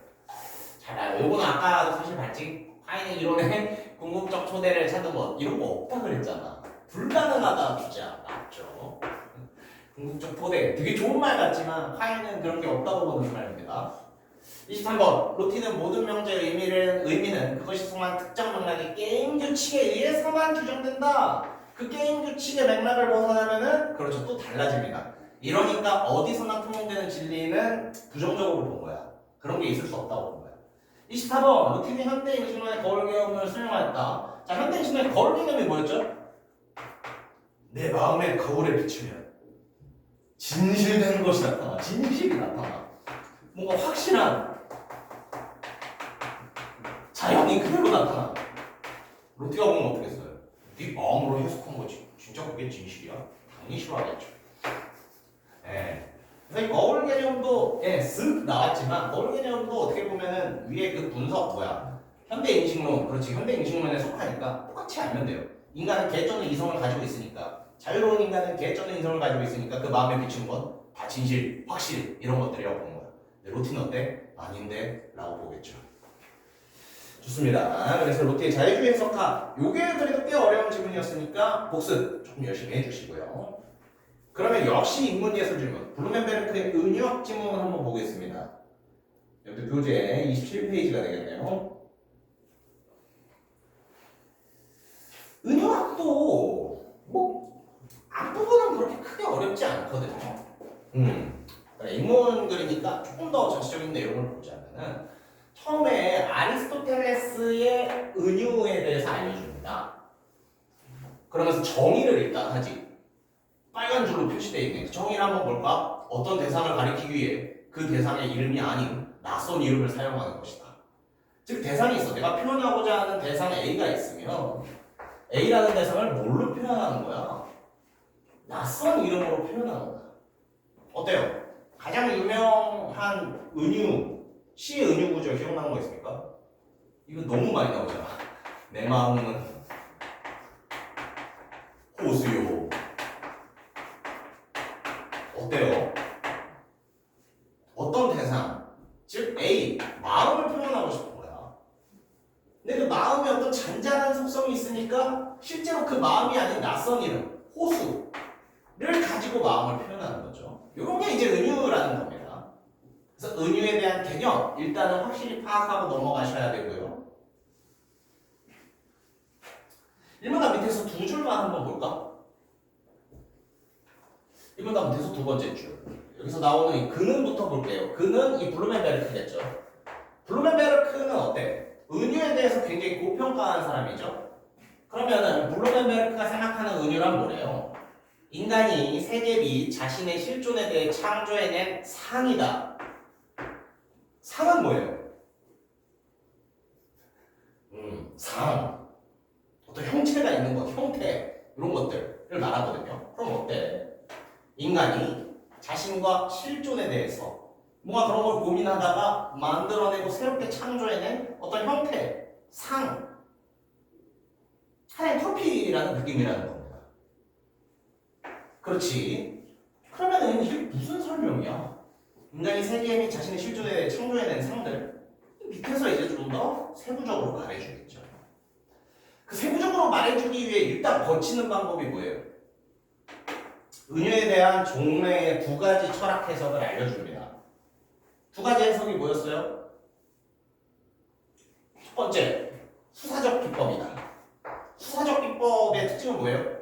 자, 요거는 아까도 사실 봤지? 파이는 이론의 궁극적 초대를 찾는 것 이런 거 없다 그랬잖아. 불가능하다 주자 맞죠? 궁극적 토대 되게 좋은 말 같지만 파이는 그런 게 없다고 보는 말입니다. 23번 루틴은 모든 명제의 의미는 그것이 속한 특정 맥락의 게임 규칙에 의해서만 규정된다. 그 게임 규칙의 맥락을 벗어나면은 그렇죠 또 달라집니다. 이러니까 어디서나 통용되는 진리는 부정적으로 본 거야. 그런 게 있을 수 없다고 본 거야. 24번 루틴이 현대인신론의 거울 개념을 수용하였다. 자 현대인신론의 거울 개념이 뭐였죠? 내 마음의 거울에 비추면 진실되는 것이 나타나. 진실이 나타나. 뭔가 확실한 자연이 그대로 나타나. 로티가 보면 어떻게 했어요? 네 마음으로 해석한 거지. 진짜 그게 진실이야? 당연히 싫어하겠죠. 그래서 이 거울 개념도 쓱 나왔지만 거울 개념도 어떻게 보면은 위에 그 분석 현대 인식론 그렇지 현대 인식론에 속하니까 똑같이 알면 돼요. 인간은 개쩌는 이성을 가지고 있으니까 자유로운 인간은 개쩌는 이성을 가지고 있으니까 그 마음에 비추는 건 다 진실, 확실 이런 것들이라고 보는 거야. 로티는 어때? 아닌데? 라고 보겠죠. 좋습니다. 그래서 로티의 자유주의 해석학 요게 그래도 꽤 어려운 질문이었으니까 복습 조금 열심히 해주시고요. 그러면 역시 인문예술 질문 블루멘베르크의 은유학 지문 한번 보겠습니다. 여기 교재 27페이지가 되겠네요. 은유학도 뭐 앞부분은 그렇게 크게 어렵지 않거든요. 인문 글이니까 조금 더 전체적인 내용을 보자면은 처음에 아리스토텔레스의 은유에 대해서 알려줍니다. 그러면서 정의를 일단 하지. 빨간 줄로 표시되어 있는 정의를 한번 볼까? 어떤 대상을 가리키기 위해 그 대상의 이름이 아닌 낯선 이름을 사용하는 것이다. 즉 대상이 있어. 내가 표현하고자 하는 대상 A가 있으면 A라는 대상을 뭘로 표현하는 거야? 낯선 이름으로 표현하는 거야. 어때요? 가장 유명한 은유, 시의 은유 구절 기억나는 거 있습니까? 이거 너무 많이 나오잖아. 내 마음은 호수요. 어때요? 어떤 대상, 즉 A, 마음을 표현하고 싶은 거야. 근데 그 마음에 어떤 잔잔한 속성이 있으니까 실제로 그 마음이 아닌 낯선 이름, 호수를 가지고 마음을 표현하는 거죠. 이런 게 이제 은유라는 겁니다. 그래서 은유에 대한 개념 일단은 확실히 파악하고 넘어가셔야 되고요. 1문답 밑에서 두 줄만 한번 볼까? 1문답 밑에서 두 번째 줄. 여기서 나오는 이 그는부터 볼게요. 그는 이 블루멘베르크겠죠. 블루멘베르크는 어때? 은유에 대해서 굉장히 고평가한 사람이죠. 그러면은 블루멘베르크가 생각하는 은유란 뭐래요? 인간이 세계 및 자신의 실존에 대해 창조해낸 상이다. 상은 뭐예요? 상. 어떤 형체가 있는 것, 형태 이런 것들을 말하거든요. 그럼 어때? 인간이 자신과 실존에 대해서 뭔가 그런 걸 고민하다가 만들어내고 새롭게 창조해낸 어떤 형태, 상, 하나의 터피라는 느낌이라는 겁니다. 그렇지. 그러면은 이게 무슨 설명이야? 인간이 세계 및 자신의 실존에 대해 창조해낸 상들 밑에서 이제 좀 더 세부적으로 말해주겠죠. 그 세부적으로 말해주기 위해 일단 거치는 방법이 뭐예요? 은유에 대한 종래의 두 가지 철학 해석을 알려줍니다. 두 가지 해석이 뭐였어요? 첫 번째, 수사적 기법이다. 수사적 기법의 특징은 뭐예요?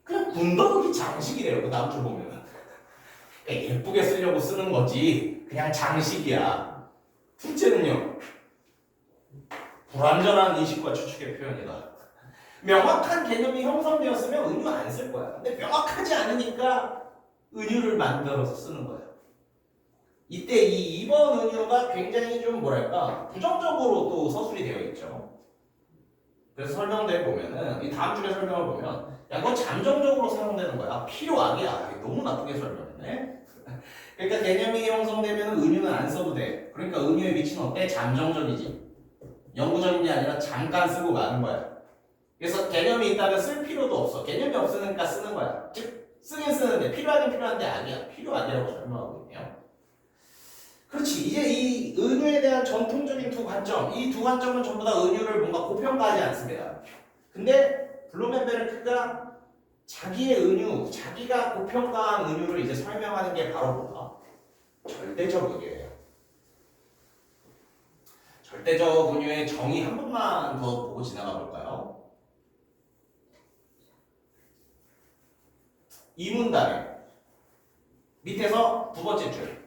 그냥 군더더기 장식이래요. 그 다음 줄 보면 예쁘게 쓰려고 쓰는 거지 그냥 장식이야. 둘째는요, 불완전한 인식과 추측의 표현이다. 명확한 개념이 형성되었으면 은유 안 쓸 거야. 근데 명확하지 않으니까 은유를 만들어서 쓰는 거예요. 이때 이 2번 은유가 굉장히 좀 뭐랄까 부정적으로 또 서술이 되어 있죠. 그래서 설명대에 보면은 이 다음 줄의 설명을 보면 야 이거 잠정적으로 사용되는 거야. 필요하기야. 너무 나쁘게 설명했네. 그러니까 개념이 형성되면 은유는 안 써도 돼. 그러니까 은유의 위치는 어때? 잠정적이지. 영구적인 게 아니라 잠깐 쓰고 마는 거야. 그래서 개념이 있다면 쓸 필요도 없어. 개념이 없으니까 쓰는 거야. 즉 쓰긴 쓰는데 필요하긴 필요한데 아니야. 필요하냐고 설명하고 있네요. 그렇지. 이제 이 은유에 대한 전통적인 두 관점, 이 두 관점은 전부 다 은유를 뭔가 고평가하지 않습니다. 근데 블루멘베르크가 자기의 은유, 자기가 고평가한 은유를 이제 설명하는 게 바로 뭐다? 절대적 은유예요. 절대적 은유의 정의 한 번만 더 보고 지나가 볼까요? 이 문단에 밑에서 두 번째 줄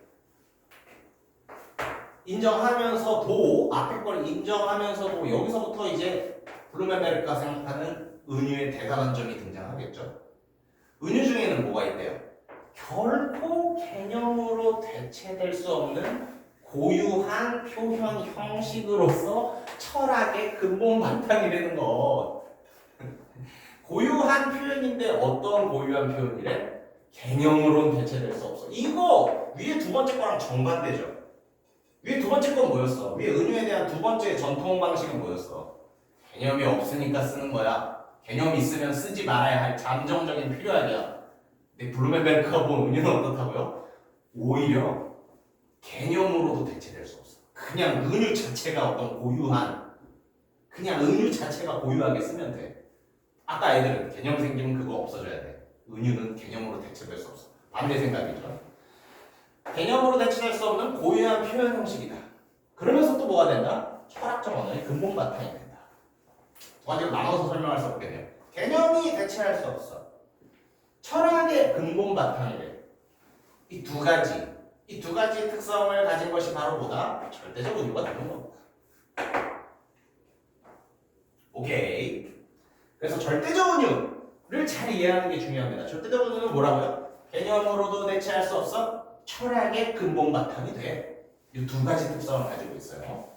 인정하면서도 앞에 걸 인정하면서도 여기서부터 이제 블루멘베르크가 생각하는 은유의 대단한 점이 등장하겠죠. 은유 중에는 뭐가 있대요? 결코 개념으로 대체될 수 없는 고유한 표현 형식으로서 철학의 근본 바탕이 되는 것. 고유한 표현인데 어떤 고유한 표현이래? 개념으로는 대체될 수 없어. 이거 위에 두 번째 거랑 정반대죠. 위에 두 번째 건 뭐였어? 위에 은유에 대한 두 번째 전통 방식은 뭐였어? 개념이 없으니까 쓰는 거야. 개념이 있으면 쓰지 말아야 할 잠정적인 필요하기야. 근데 블루멘베르크가 본 은유는 어떻다고요? 오히려 개념으로도 대체될 수 없어. 그냥 은유 자체가 어떤 고유한, 그냥 은유 자체가 고유하게 쓰면 돼. 아까 애들은 개념 생기면 그거 없어져야 돼. 은유는 개념으로 대체될 수 없어. 반대 생각이죠. 개념으로 대체될 수 없는 고유한 표현 형식이다. 그러면서 또 뭐가 된다? 철학적 언어의 근본 바탕이 된다. 두 가지로 나눠서 설명할 수 없겠네요. 개념이 대체할 수 없어. 철학의 근본 바탕이 돼. 이 두 가지 특성을 가진 것이 바로 뭐다? 절대적 은유가 되는 겁니다. 오케이. 그래서 절대적 은유를 잘 이해하는 게 중요합니다. 절대적 은유는 뭐라고요? 개념으로도 대체할 수 없어. 철학의 근본 바탕이 돼. 이 두 가지 특성을 가지고 있어요.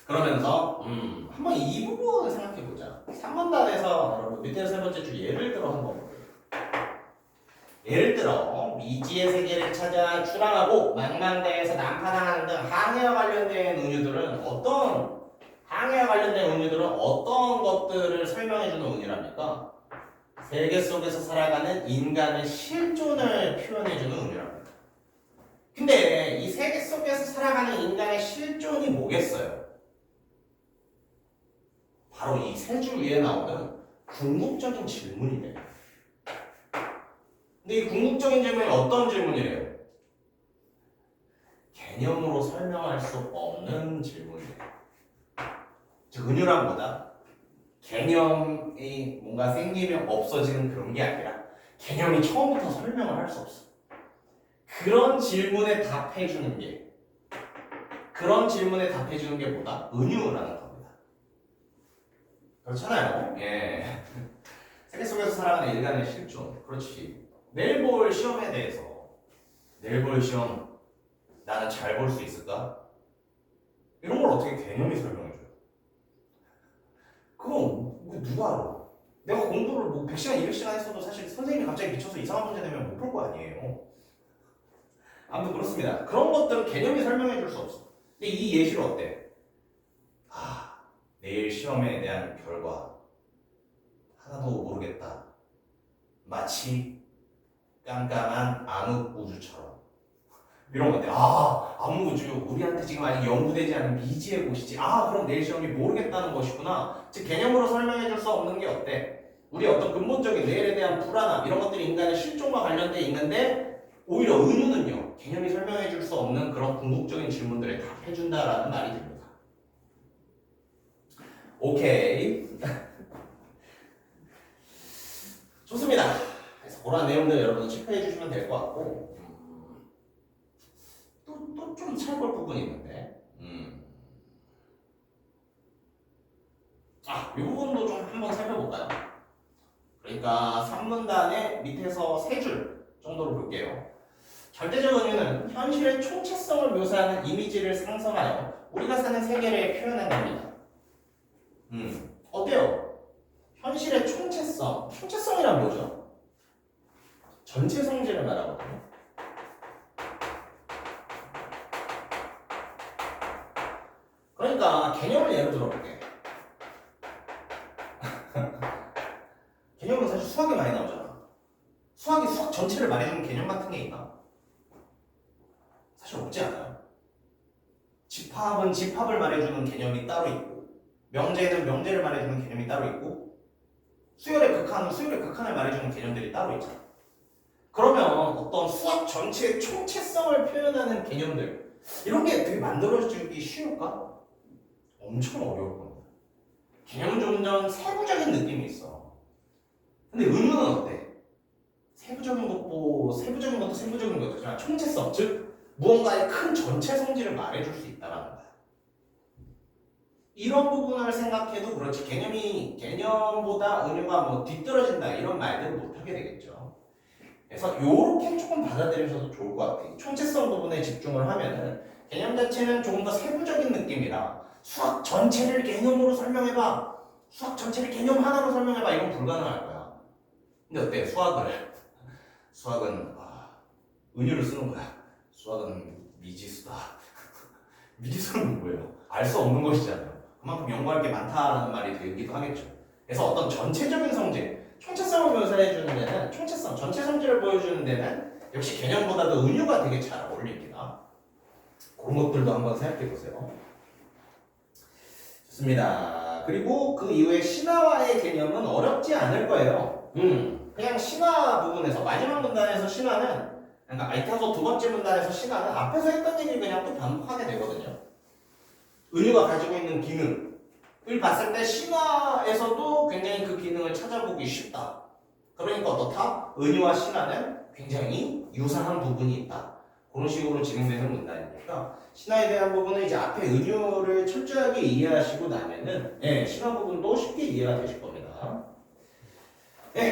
그러면서 한번 이 부분을 생각해 보자. 3문단에서 여러분 밑에 세 번째 줄 예를 들어 한번 볼게요. 예를 들어 미지의 세계를 찾아 출항하고 망망대해에서 난파당하는 등 항해와 관련된 은유들은 어떤 것들을 설명해주는 은유랍니까? 세계 속에서 살아가는 인간의 실존을 표현해주는 은유랍니다. 근데 이 세계 속에서 살아가는 인간의 실존이 뭐겠어요? 바로 이 세 줄 위에 나오는 궁극적인 질문이래요. 근데 이 궁극적인 질문이 어떤 질문이래요? 개념으로 설명할 수 없는 질문이래요. 즉 은유란 뭐다? 개념이 뭔가 생기면 없어지는 그런 게 아니라 개념이 처음부터 설명을 할 수 없어. 그런 질문에 답해주는 게 뭐다? 은유라는 겁니다. 그렇잖아요. 예. 세계 속에서 살아가는 인간의 실존. 그렇지. 내일 볼 시험에 대해서 내일 볼 시험 나는 잘 볼 수 있을까? 이런 걸 어떻게 개념이 설명해줘요? 그럼 누가 알아? 내가 공부를 100시간, 200시간 했어도 사실 선생님이 갑자기 미쳐서 이상한 문제 내면 못 볼 거 아니에요. 아무튼 그렇습니다. 그런 것들은 개념이 설명해 줄 수 없어. 근데 이 예시를 어때? 내일 시험에 대한 결과 하나도 모르겠다. 마치 깜깜한 암흑 우주처럼. 이런 건데, 암흑 우주, 우리한테 지금 아직 연구되지 않은 미지의 곳이지. 그럼 내일 시험이 모르겠다는 것이구나. 즉 개념으로 설명해 줄 수 없는 게 어때? 우리 어떤 근본적인 내일에 대한 불안함 이런 것들이 인간의 실존과 관련돼 있는데 오히려 은유는요 개념이 설명해 줄 수 없는 그런 궁극적인 질문들에 답해준다라는 말이 됩니다. 오케이. 좋습니다. 그래서 그런 내용들 여러분 체크해 주시면 될 것 같고 또 좀 살볼 부분이 있는데 이 부분도 좀 한번 살펴볼까요? 그러니까 3문단의 밑에서 3줄 정도로 볼게요. 절대적 은유는 현실의 총체성을 묘사하는 이미지를 상성하여 우리가 사는 세계를 표현한답니다. 어때요? 현실의 총체성이란 뭐죠? 전체 성질을 말하거든요. 그러니까 개념을 예로 들어볼게. 개념은 사실 수학에 많이 나오잖아. 수학이 수학 전체를 말해주는 개념 같은 게 있나? 사실 없지 않아요? 집합은 집합을 말해주는 개념이 따로 있고, 명제는 명제를 말해주는 개념이 따로 있고, 수열의 극한은 수열의 극한을 말해주는 개념들이 따로 있잖아. 그러면 어떤 수학 전체의 총체성을 표현하는 개념들, 이런 게 되게 만들어지기 쉬울까? 엄청 어려울 겁니다. 개념은 좀 더 세부적인 느낌이 있어. 근데 은유는 어때? 세부적인 것도 세부적인 것이지만 총체성, 즉 무언가의 큰 전체 성질을 말해줄 수 있다는 거야. 이런 부분을 생각해도 그렇지, 개념보다 은유가 뭐 뒤떨어진다 이런 말들을 못하게 되겠죠. 그래서 요렇게 조금 받아들이셔도 좋을 것 같아요. 총체성 부분에 집중을 하면은 개념 자체는 조금 더 세부적인 느낌이라 수학 전체를 개념으로 설명해봐, 수학 전체를 개념 하나로 설명해봐, 이건 불가능할 거야. 근데 어때? 수학은 은유를 쓰는 거야. 수학은 미지수다. 미지수는 뭐예요? 알 수 없는 것이잖아요. 그만큼 연구할 게 많다는 말이 되기도 하겠죠. 그래서 어떤 전체적인 성질, 총체성을 묘사해주는 데는, 총체성, 전체 성질을 보여주는 데는 역시 개념보다도 은유가 되게 잘 어울립니다. 그런 것들도 한번 생각해 보세요. 좋습니다. 그리고 그 이후에 신화와의 개념은 어렵지 않을 거예요. 그냥 신화 부분에서, 마지막 문단에서 신화는, 그러니까 알타서 두 번째 문단에서 신화는 앞에서 했던 얘기를 그냥 또 반복하게 되거든요. 은유가 가지고 있는 기능을 봤을 때 신화에서도 굉장히 그 기능을 찾아보기 쉽다. 그러니까 어떻다? 은유와 신화는 굉장히 유사한 부분이 있다. 그런 식으로 진행되는 문단이니까 신화에 대한 부분은 이제 앞에 은유를 철저하게 이해하시고 나면은 신화 부분도 쉽게 이해가 되실 겁니다.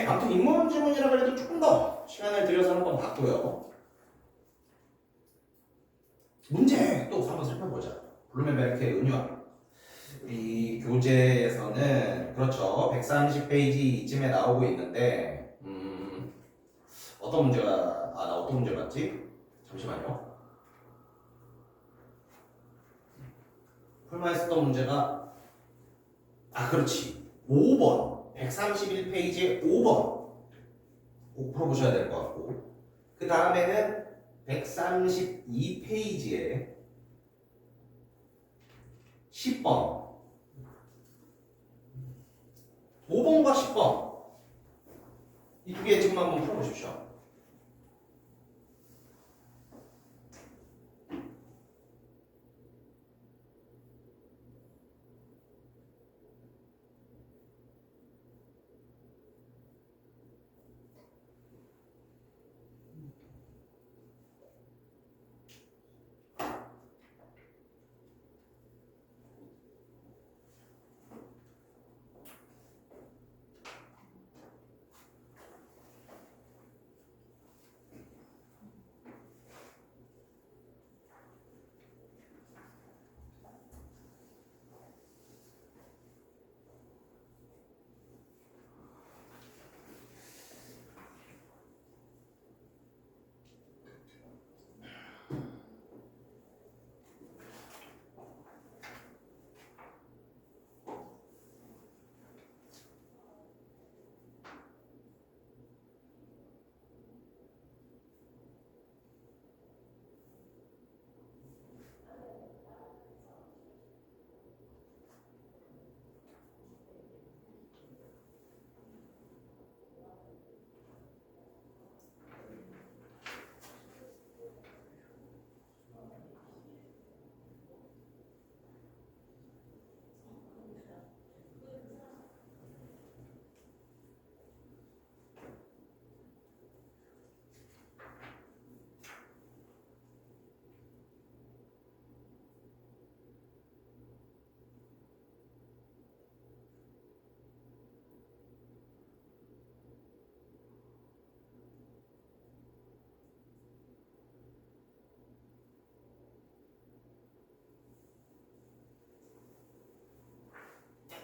아무튼 인문 지문이라 그래도 조금 더 시간을 들여서 한번 봤고요. 문제 또 한번 살펴보자. 블루멘베르크의 은유학. 우리 교재에서는 그렇죠. 130페이지 이쯤에 나오고 있는데 어떤 문제가 나 어떤 문제 봤지? 잠시만요. 풀마했었던 문제가 그렇지. 5번 131페이지에 5번 꼭 풀어보셔야 될 것 같고 그 다음에는 132페이지에 10번 5번과 10번 이 두 개 지금 한번 풀어보십시오.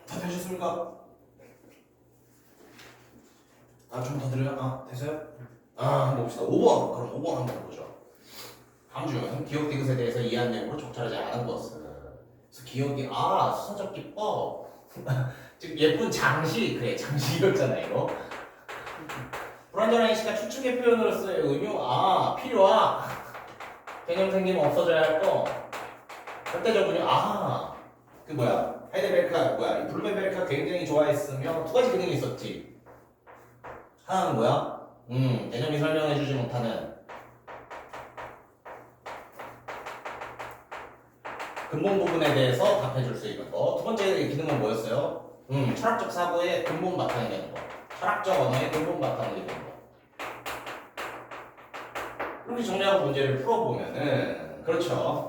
다 되셨습니까? 좀 더 드려요? 됐어요? 한번 봅시다. 5번. 그럼 5번 한번 보죠. 다음 중 기억 디귿에 대해서 이해한 내용으로 적절하지 않은 것은 그래서 기억이 수사적 기법 즉 예쁜 장시 그래 장시였잖아 이거. 불완전한 시가 추측의 표현으로 써요. 은유 필요하 개념 생기면 없어져야 할 거. 절대적 은유 그 뭐야 하이델베르크가 뭐야 이 블루멘베르크가 굉장히 좋아했으며 두 가지 기능이 있었지. 하나는 뭐야? 개념이 설명해주지 못하는 근본 부분에 대해서 답해줄 수 있는 거. 두 번째 기능은 뭐였어요? 철학적 사고의 근본 바탕이 되는 거. 철학적 언어의 근본 바탕이 되는 거. 이렇게 정리하고 문제를 풀어보면은 그렇죠.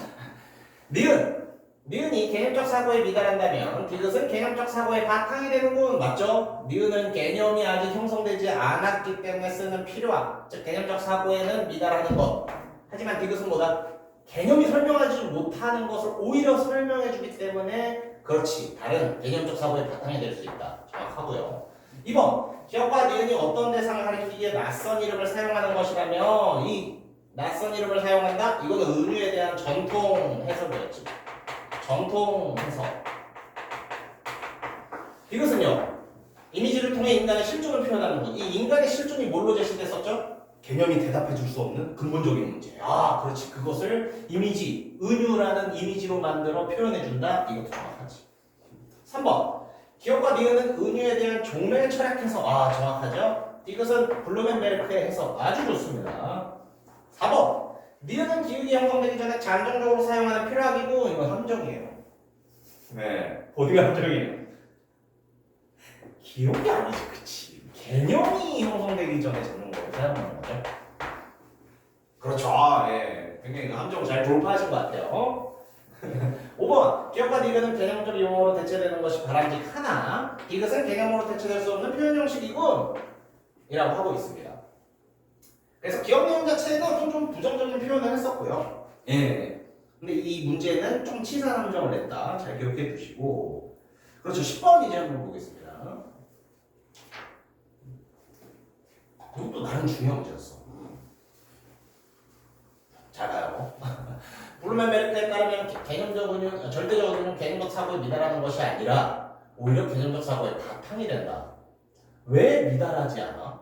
니은이 개념적 사고에 미달한다면 디귿은 개념적 사고의 바탕이 되는군. 맞죠? 니은은 개념이 아직 형성되지 않았기 때문에 쓰는 필요함. 즉 개념적 사고에는 미달하는 것. 하지만 디귿은 뭐다? 개념이 설명하지 못하는 것을 오히려 설명해주기 때문에 그렇지 다른 개념적 사고의 바탕이 될 수 있다. 정확하고요. 2번 기억과 니은이 어떤 대상을 가리키기에 낯선 이름을 사용하는 것이라면 이 낯선 이름을 사용한다? 이거는 은유에 대한 전통 해석이었지. 전통 해석. 이것은요 이미지를 통해 인간의 실존을 표현하는 것. 이 인간의 실존이 뭘로 제시됐었죠? 개념이 대답해 줄 수 없는 근본적인 문제. 그렇지. 그것을 이미지, 은유라는 이미지로 만들어 표현해 준다. 이것도 정확하지. 3번. 기억과 니은은 은유에 대한 종래를 철학해서 정확하죠. 이것은 블루멘베르크의 해석. 아주 좋습니다. 4번. 니은은 기억이 형성되기 전에 잠정적으로 사용하는 필요하기고 이건 함정이에요. 네. 어디가 함정이에요? 기억이 아니지, 그치. 개념이 형성되기 전에 잠정적으로 사용하는 거죠. 그렇죠. 예. 굉장히 그 함정을 잘 돌파하신 것 같아요. 5번. 기억과 디귿은 개념적 용어로 대체되는 것이 바람직하나 디귿은 개념으로 대체될 수 없는 표현 형식이군 이라고 하고 있습니다. 그래서 기억 내용 자체는 좀 부정적인 표현을 했었고요. 예. 근데 이 문제는 좀 치사한 함정을 냈다. 잘 기억해 두시고. 그렇죠. 10번 이제 한번 보겠습니다. 이것도 나름 중요한 문제였어. 잘 봐요. 블루멘베르크에 따르면 개념적 은유, 절대적 은유는 개념적 사고에 미달하는 것이 아니라 오히려 개념적 사고의 바탕이 된다. 왜 미달하지 않아?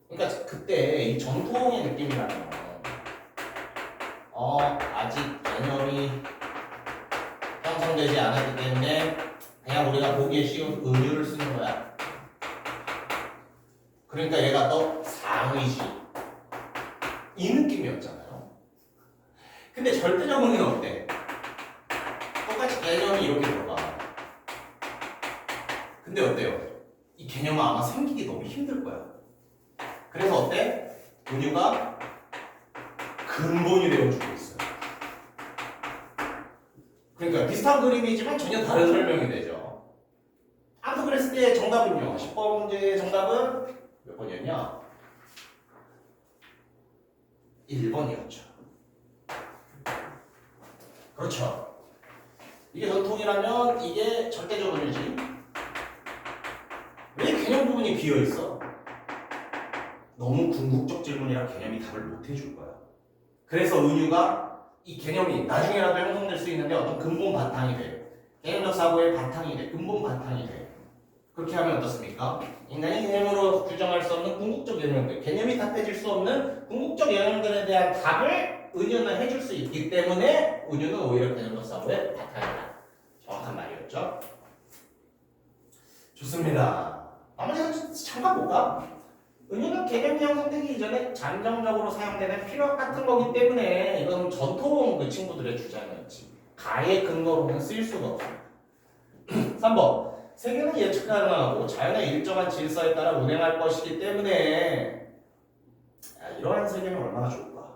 그러니까 그때 이 전통의 느낌이라면 아직 개념이 형성되지 않았기 때문에 그냥 우리가 보기에 쉬운 은유를 쓰는 거야. 그러니까 얘가 또 상위지. 이 느낌이었잖아요. 근데 절대적 은유는 어때? 똑같이 개념이 이렇게 들어가. 근데 어때요? 이 개념은 아마 생기기 너무 힘들 거야. 그래서 어때? 은유가 근본이 되어주고 있어요. 그러니까 비슷한 그림이지만 전혀 다른 설명이 되죠. 아무튼 그랬을 때 정답은요. 10번 문제의 정답은 몇 번이었냐? 1번이었죠. 그렇죠. 이게 전통이라면 이게 절대적 은유지. 왜 개념 부분이 비어있어? 너무 궁극적 질문이라 개념이 답을 못 해줄 거야. 그래서 은유가 이 개념이 나중에라도 형성될 수 있는데 어떤 근본 바탕이 돼. 개념적 사고의 바탕이 돼. 근본 바탕이 돼. 그렇게 하면 어떻습니까? 인간이 개념으로 규정할 수 없는 궁극적 영역들, 개념이 답해질 수 없는 궁극적 영역들에 대한 답을 은유는 해줄 수 있기 때문에 은유는 오히려 개념적 사고의 바탕이다. 정확한 말이었죠? 좋습니다. 나머지 잠깐 볼까? 은유는 개념이 형성되기 이전에 잠정적으로 사용되는 필요학 같은 거기 때문에 이건 전통 그 친구들의 주장이었지. 가의 근거로는 쓰일 수가 없어. 3번. 세계는 예측 가능하고 자연의 일정한 질서에 따라 운행할 것이기 때문에 이러한 세계는 얼마나 좋을까?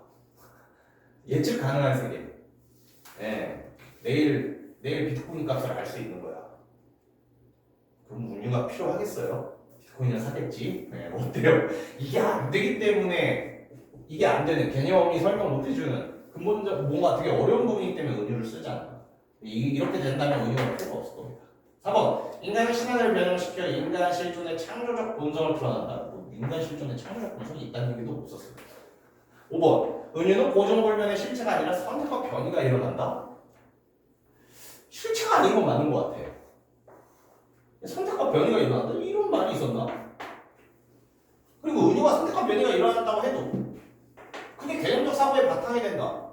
예측 가능한 세계. 네. 내일 비트코인 값을 알 수 있는 거야. 그럼 운유가 필요하겠어요? 비트코인을 사겠지? 네, 어때요? 이게 안 되기 때문에 이게 안 되는 개념이 설명 못 해주는 근본적 뭔가 되게 어려운 부분이기 때문에 은유를 쓰잖아. 이렇게 된다면 은유가 필요가 없을 겁니다. 4번. 인간의 신앙을 변형시켜 인간 실존의 창조적 본성을 풀어낸다. 인간 실존의 창조적 본성이 있다는 얘기도 없었어요. 5번. 은유는 고정불변의 실체가 아니라 선택과 변이가 일어난다. 실체가 아닌 건 맞는 것 같아. 선택과 변이가 일어난다? 이런 말이 있었나? 그리고 은유가 선택과 변이가 일어났다고 해도 그게 개념적 사고의 바탕이 된다.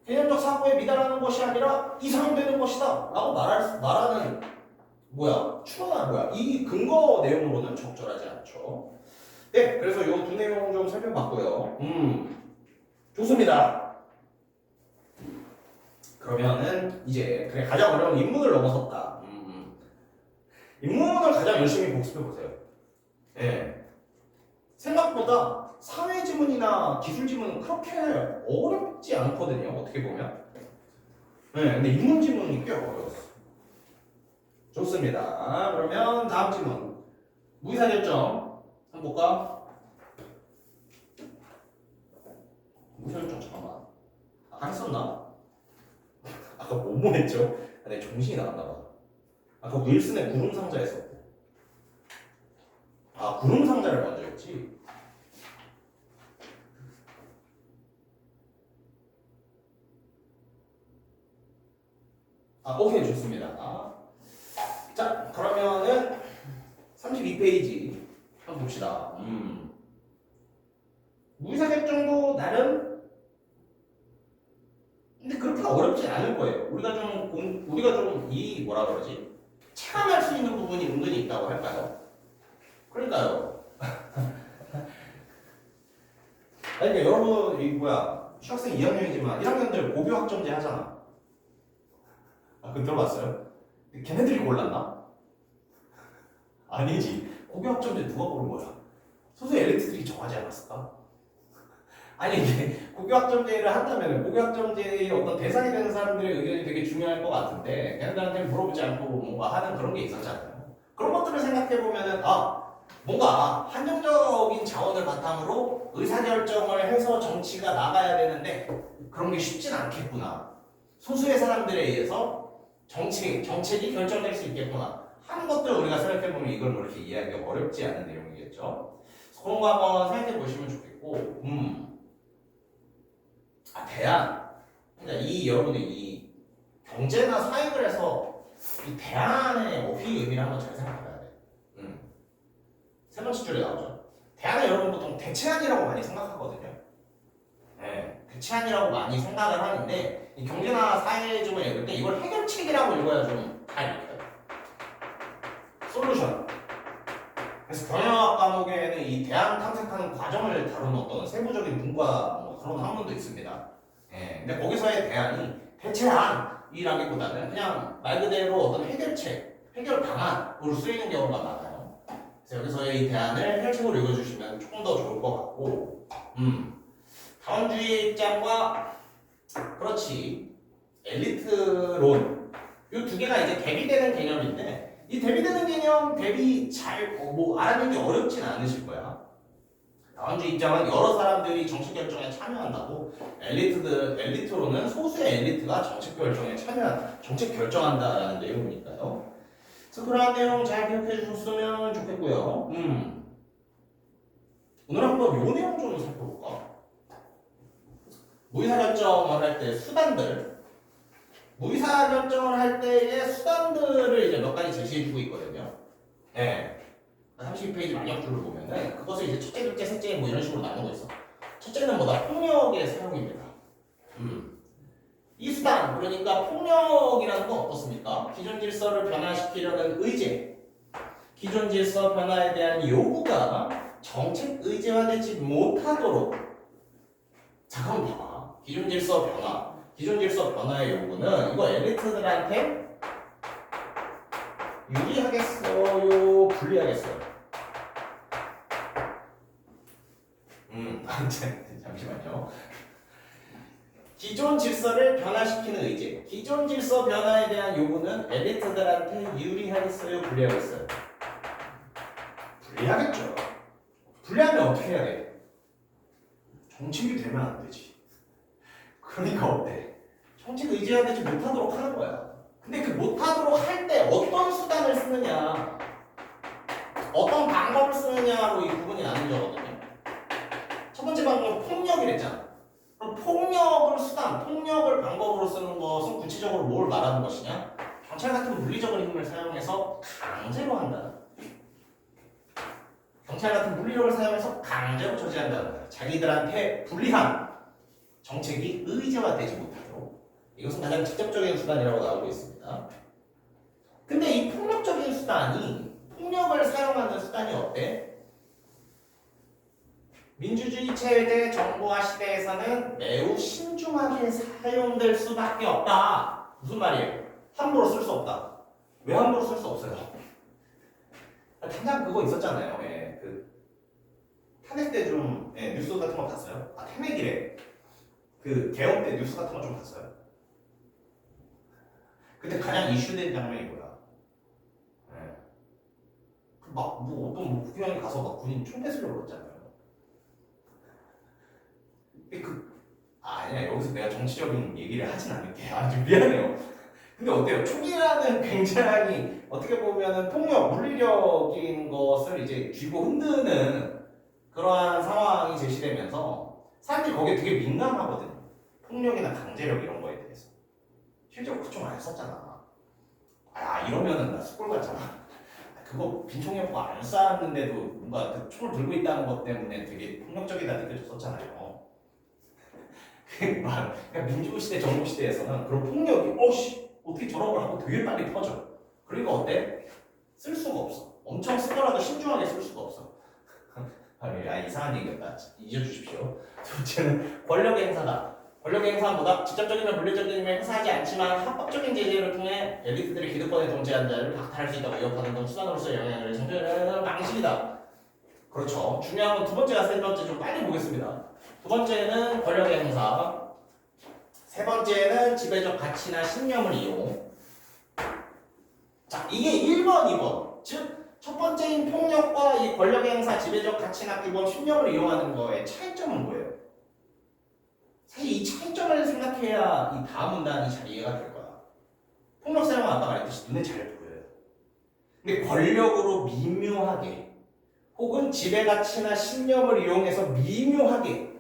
개념적 사고에 미달하는 것이 아니라 이상되는 것이다 라고 말하는 추론한 이 근거 내용으로는 적절하지 않죠. 네, 그래서 이 두 내용 좀 살펴봤고요. 좋습니다. 그러면은 이제 그래 가장 어려운 인문을 넘어섰다. 인문을 가장 열심히 복습해보세요. 예. 생각보다 사회 지문이나 기술 지문은 그렇게 어렵지 않거든요. 어떻게 보면. 네, 근데 인문 지문이 꽤 어려웠어. 좋습니다. 그러면 다음 질문. 무의사 결정 한번 볼까? 무의사 결정 잠깐만. 아까 했었나? 아까 뭐뭐 했죠? 내 정신이 나갔나 봐. 아까 윌슨의 구름 상자 했었고. 아, 구름 상자를 먼저 했지. 아, 오케이, 좋습니다. 자, 그러면은 32페이지 한번 봅시다. 무의사 결정도 나름 근데 그렇게 어렵지 않을 거예요. 우리가 좀 이 뭐라 그러지? 체감할 수 있는 부분이 은근히 있다고 할까요? 그러니까요. 그러니까 여러분 휴학생 2학년이지만 1학년들 고교 학점제 하잖아. 아, 그거 들어봤어요? 걔네들이 골랐나? 아니지. 고교 학점제 누가 고른 거야? 소수 엘리트들이 정하지 않았을까? 아니 이게 고교학점제를 한다면 고교학점제의 어떤 대상이 되는 사람들의 의견이 되게 중요할 것 같은데 걔네들한테 물어보지 않고 뭔가 하는 그런 게 있었잖아요. 그런 것들을 생각해보면은 뭔가 한정적인 자원을 바탕으로 의사결정을 해서 정치가 나가야 되는데 그런 게 쉽진 않겠구나. 소수의 사람들에 의해서 정책이 결정될 수 있겠구나 하는 것들을 우리가 생각해보면 이걸 그렇게 이해하기가 어렵지 않은 내용이겠죠. 그런 거 한번 생각해 보시면 좋겠고 대안. 그러니까 여러분이 이 경제나 사익을 해서 이 대안의 어휘 의미를 한번 잘 생각해봐야 돼. 세 번째 줄에 나오죠. 대안은 여러분 보통 대체안이라고 많이 생각하거든요. 네, 대체안이라고 많이 생각을 하는데 이 경제나 사회 좀 읽을 때 이걸 해결책이라고 읽어야 좀 잘 읽혀요. 솔루션. 그래서 경영학 과목에는 이 대안 탐색하는 과정을 다루는 어떤 세부적인 분과 그런 학문도 있습니다. 예, 근데 거기서의 대안이 대체안이라기보다는 그냥 말 그대로 어떤 해결책, 해결 방안으로 쓰이는 경우가 많아요. 그래서 여기서의 이 대안을 해결책으로 읽어주시면 조금 더 좋을 것 같고, 다원주의 입장과 그렇지 엘리트론 이 두 개가 이제 대비되는 개념인데. 이 대비되는 개념 잘 알아내기 어렵진 않으실 거야. 다원주의 입장은 여러 사람들이 정책 결정에 참여한다고 엘리트로는 소수의 엘리트가 정책 결정한다라는 내용이니까요. 그래서 그러한 내용 잘 기억해 주셨으면 좋겠고요. 오늘 한번 요 내용 좀 살펴볼까? 무의사 결정을 할 때 수단들. 무의사 결정을 할 때의 수단들을 이제 몇 가지 제시해주고 있거든요. 네. 32페이지 만역줄을 보면은 그것을 이제 첫째, 둘째, 셋째 이런 식으로 나누고 있어. 첫째는 폭력의 사용입니다. 이 수단, 그러니까 폭력이라는 건 어떻습니까? 기존 질서를 변화시키려는 의제, 기존 질서 변화에 대한 요구가 정책 의제화되지 못하도록. 자, 그럼 봐봐. 기존 질서 변화의 요구는 이거 엘리트들한테 유리하겠어요? 불리하겠어요? 잠시만요. 기존 질서를 변화시키는 의제, 기존 질서 변화에 대한 요구는 엘리트들한테 유리하겠어요? 불리하겠어요? 불리하겠죠. 불리하면 어떻게 해야 돼? 정책이 되면 안 되지. 그러니까 어때? 정책 의지화되지 못하도록 하는 거야. 근데 그 못하도록 할 때 어떤 수단을 쓰느냐, 어떤 방법을 쓰느냐로 이 부분이 나뉘어졌거든요. 첫 번째 방법은 폭력이랬잖아. 그럼 폭력을 수단, 폭력을 방법으로 쓰는 것은 구체적으로 뭘 말하는 것이냐? 경찰 같은 물리적인 힘을 사용해서 강제로 한다. 경찰 같은 물리력을 사용해서 강제로 저지한다는 거야. 자기들한테 불리한 정책이 의제화되지 못하도록. 이것은 가장 직접적인 수단이라고 나오고 있습니다. 근데 이 폭력적인 수단이, 폭력을 사용하는 수단이 어때? 민주주의 체제 정부화 시대에서는 매우 신중하게 사용될 수밖에 없다. 무슨 말이에요? 함부로 쓸 수 없다. 왜 함부로 쓸 수 없어요? 당장 그거 있었잖아요. 예, 그 탄핵 때 좀 뉴스 같은 거 봤어요? 아, 탄핵이래. 그 개헌 때 뉴스 같은 거 좀 봤어요? 그때 가장 이슈된 장면이 뭐야? 예. 막뭐 어떤 국회의원이 가서 막 군인 총 뺏으려고 그랬잖아요. 아니야, 여기서 내가 정치적인 얘기를 하진 않을게. 좀 미안해요. 근데 어때요? 총이라는 굉장히 어떻게 보면은 폭력, 물리력인 것을 이제 쥐고 흔드는 그러한 상황이 제시되면서 사람들이 거기에 되게 민감하거든요. 폭력이나 강제력 이런 거에 대해서. 실제로 그 총 안 썼잖아. 이러면은 나 숯골 같잖아. 그거 빈총이었고 안 쐈는데도 뭔가 그 총을 들고 있다는 것 때문에 되게 폭력적이다 느껴졌었잖아요. 그러니까 민주주의 시대, 정부 시대에서는 그런 폭력이 어떻게 저런 걸 하고 되게 빨리 퍼져. 그러니까 어때? 쓸 수가 없어. 엄청 쓰더라도 신중하게 쓸 수가 없어. 이상한 얘기였다. 잊어주십시오. 둘째는 권력의 행사다. 권력의 행사보다 직접적이나 물리적인 힘을 행사하지 않지만 합법적인 제재를 통해 엘리트들이 기득권에 동치한 자를 박탈할 수 있다고 위협하는 등 수단으로서의 영향을 장려하는 방식이다. 그렇죠. 중요한 건 두 번째가 세 번째 좀 빨리 보겠습니다. 두 번째는 권력의 행사. 세 번째는 지배적 가치나 신념을 이용. 자, 이게 1번, 2번. 즉, 첫 번째인 폭력과 이 권력의 행사, 지배적 가치나 규범, 신념을 이용하는 거의 차이점은 뭐예요? 사실 이 차이점을 생각해야 이 다음 문단이 잘 이해가 될 거야. 폭력 사용은 아까 말했듯이 눈에 잘 보여요. 근데 권력으로 미묘하게 혹은 지배가치나 신념을 이용해서 미묘하게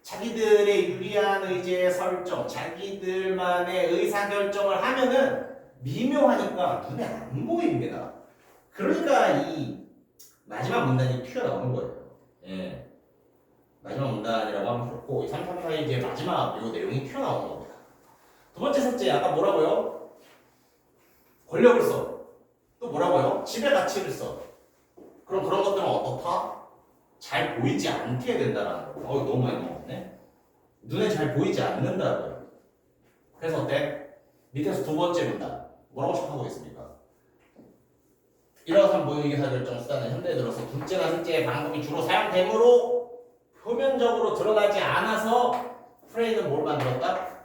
자기들의 유리한 의제 설정, 자기들만의 의사결정을 하면은 미묘하니까 눈에 안 보입니다. 그러니까 이 마지막 문단이 튀어나오는 거예요. 예. 마지막 문단이라고 하면 그렇고 3, 3, 4의 이제 마지막 이 내용이 튀어나오는 겁니다. 두 번째, 셋째 아까 뭐라고요? 권력을 써. 또 뭐라고요? 지배가치를 써. 그럼 그런 것들은 어떻다? 잘 보이지 않게 된다라는 거. 너무 많이 넘어갔네. 눈에 잘 보이지 않는다고요. 그래서 어때? 밑에서 두 번째 문단 뭐라고 시작하고 있습니까? 이러한 무효의사결정 수단은 현대에 들어서 둘째나 셋째의 방법이 주로 사용되므로 표면적으로 드러나지 않아서 프레이는 뭘 만들었다?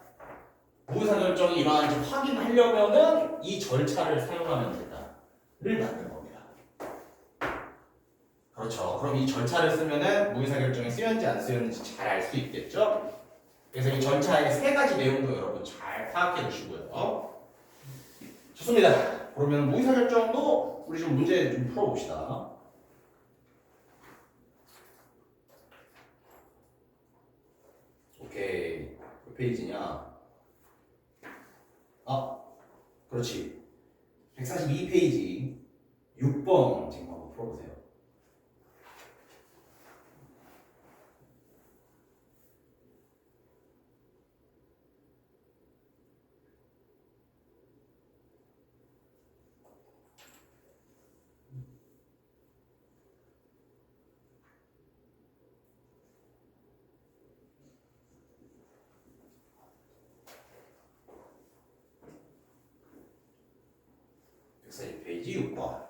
무효의사결정이 이러한지 확인하려면은 이 절차를 사용하면 된다를 만든 겁니다. 그렇죠. 그럼 이 절차를 쓰면은 무효의사결정이 쓰였는지 안 쓰였는지 잘 알 수 있겠죠? 그래서 이 절차의 세 가지 내용도 여러분 잘 파악해 주시고요. 좋습니다. 그러면 무의사결정도 우리 좀 문제 좀 풀어봅시다. 오케이. 몇 페이지냐? 그렇지. 142페이지 6번 지금 한번 풀어보세요. 페이지 6번.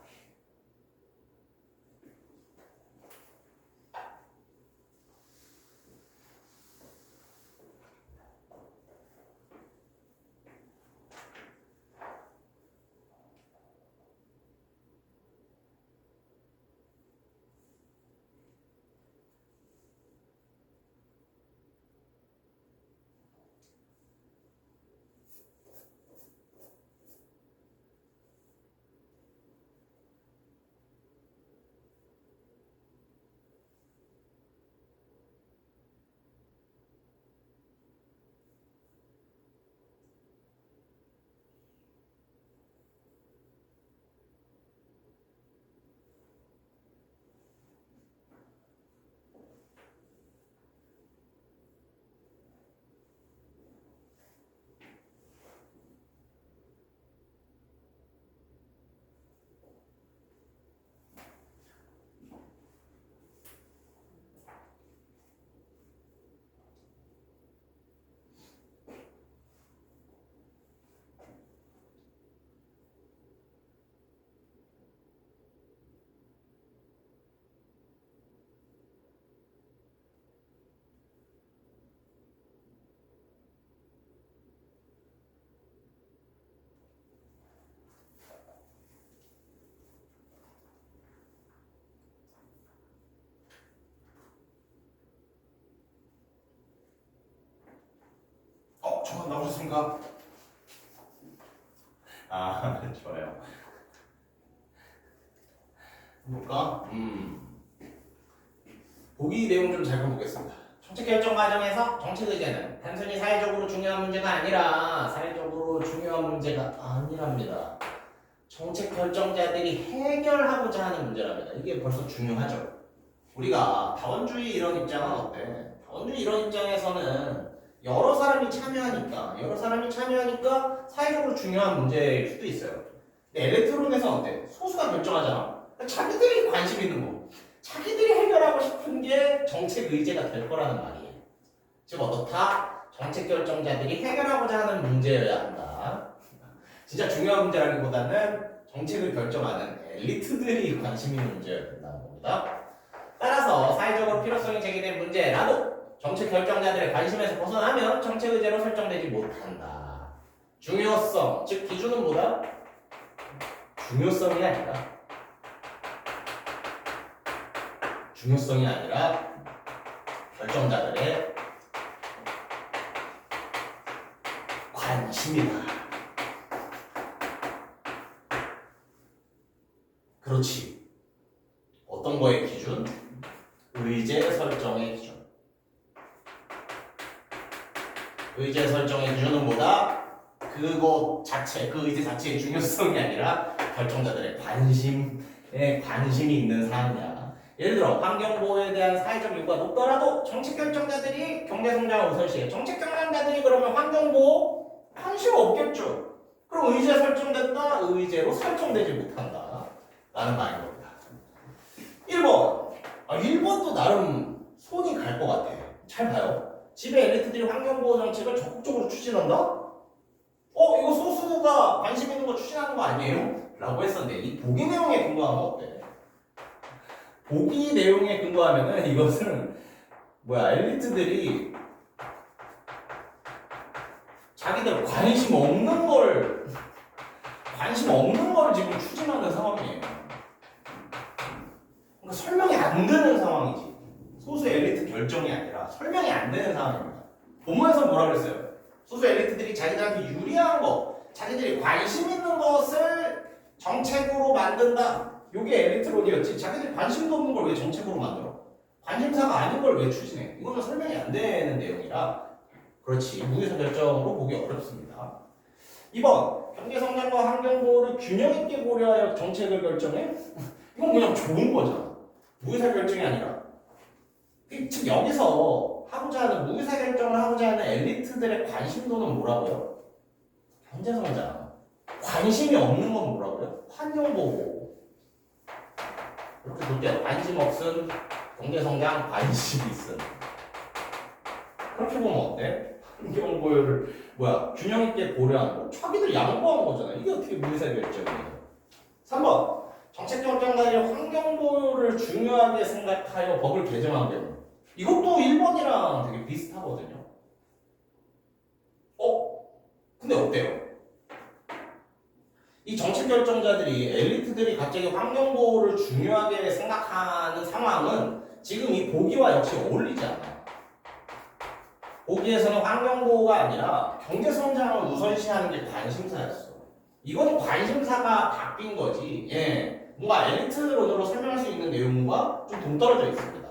답 나오셨습니까? 아, 좋아요. 볼까? 보기 내용 좀 잘 보겠습니다. 정책 결정 과정에서 정책 의제는 단순히 사회적으로 중요한 문제가 아니라 아니랍니다. 정책 결정자들이 해결하고자 하는 문제랍니다. 이게 벌써 중요하죠. 우리가 다원주의 이런 입장은 어때? 다원주의 이런 입장에서는 여러 사람이 참여하니까 사회적으로 중요한 문제일 수도 있어요. 근데 엘렉트론에서는 어때? 소수가 결정하잖아. 그러니까 자기들이 관심 있는 거, 자기들이 해결하고 싶은 게 정책 의제가 될 거라는 말이에요. 즉 어떻다? 정책 결정자들이 해결하고자 하는 문제여야 한다. 진짜 중요한 문제라기보다는 정책을 결정하는 엘리트들이 관심 있는 문제여야 된다는 겁니다. 따라서 사회적으로 필요성이 제기된 문제라도 정책 결정자들의 관심에서 벗어나면 정책 의제로 설정되지 못한다. 중요성, 즉 기준은 뭐다? 중요성이 아니라 결정자들의 관심이다. 그렇지. 어떤 거의 기준? 의제 설정의 기준. 의제 설정의 기준은 뭐다? 그것 자체, 그 의제 자체의 중요성이 아니라 결정자들의 관심이 있는 사항이야. 예를 들어 환경보호에 대한 사회적 요구가 높더라도 정책 결정자들이 경제성장을 우선시해. 정책 결정자들이 그러면 환경보호 관심 없겠죠. 그럼 의제 설정됐다? 의제로 설정되지 못한다 라는 말인 겁니다. 1번. 1번도 나름 손이 갈 것 같아. 잘 봐요. 지배 엘리트들이 환경보호 정책을 적극적으로 추진한다? 이거 소수가 관심 있는 거 추진하는 거 아니에요? 라고 했었는데 이 보기 내용에 근거하면 어때? 보기 내용에 근거하면은 이것은 엘리트들이 자기들 관심 없는 걸 지금 추진하는 상황이에요. 그러니까 설명이 안 되는 상황이지. 소수 엘리트 결정이 아니라 설명이 안 되는 상황입니다. 본문에서 뭐라 그랬어요? 소수 엘리트들이 자기들한테 유리한 거, 자기들이 관심 있는 것을 정책으로 만든다. 이게 엘리트론이었지. 자기들이 관심도 없는 걸 왜 정책으로 만들어? 관심사가 아닌 걸 왜 추진해? 이거는 설명이 안 되는 내용이라 그렇지. 무의사 결정으로 보기 어렵습니다. 2번. 경제성장과 환경보호를 균형 있게 고려하여 정책을 결정해? 이건 그냥 좋은 거잖아. 무의사 결정이 아니라. 즉 여기서 무의사 결정을 하고자 하는 엘리트들의 관심도는 뭐라고요? 경제성장. 관심이 없는 건 뭐라고요? 환경보호. 이렇게 볼 때 관심 없음, 경제성장, 관심 있음. 그렇게 보면 어때? 환경보호를 균형 있게 고려하는 거. 자기들 양보한 거잖아. 이게 어떻게 무의사 결정이에요? 3번. 정책 결정자들이 환경보호를 중요하게 생각하여 법을 개정한 경우. 이것도 1번이랑 되게 비슷하거든요. 근데 어때요? 이 정책 결정자들이 엘리트들이 갑자기 환경보호를 중요하게 생각하는 상황은 지금 이 보기와 역시 어울리지 않아요. 보기에서는 환경보호가 아니라 경제성장을 우선시하는 게 관심사였어. 이건 관심사가 바뀐 거지. 뭔가 엘리트론으로 설명할 수 있는 내용과 좀 동떨어져 있습니다.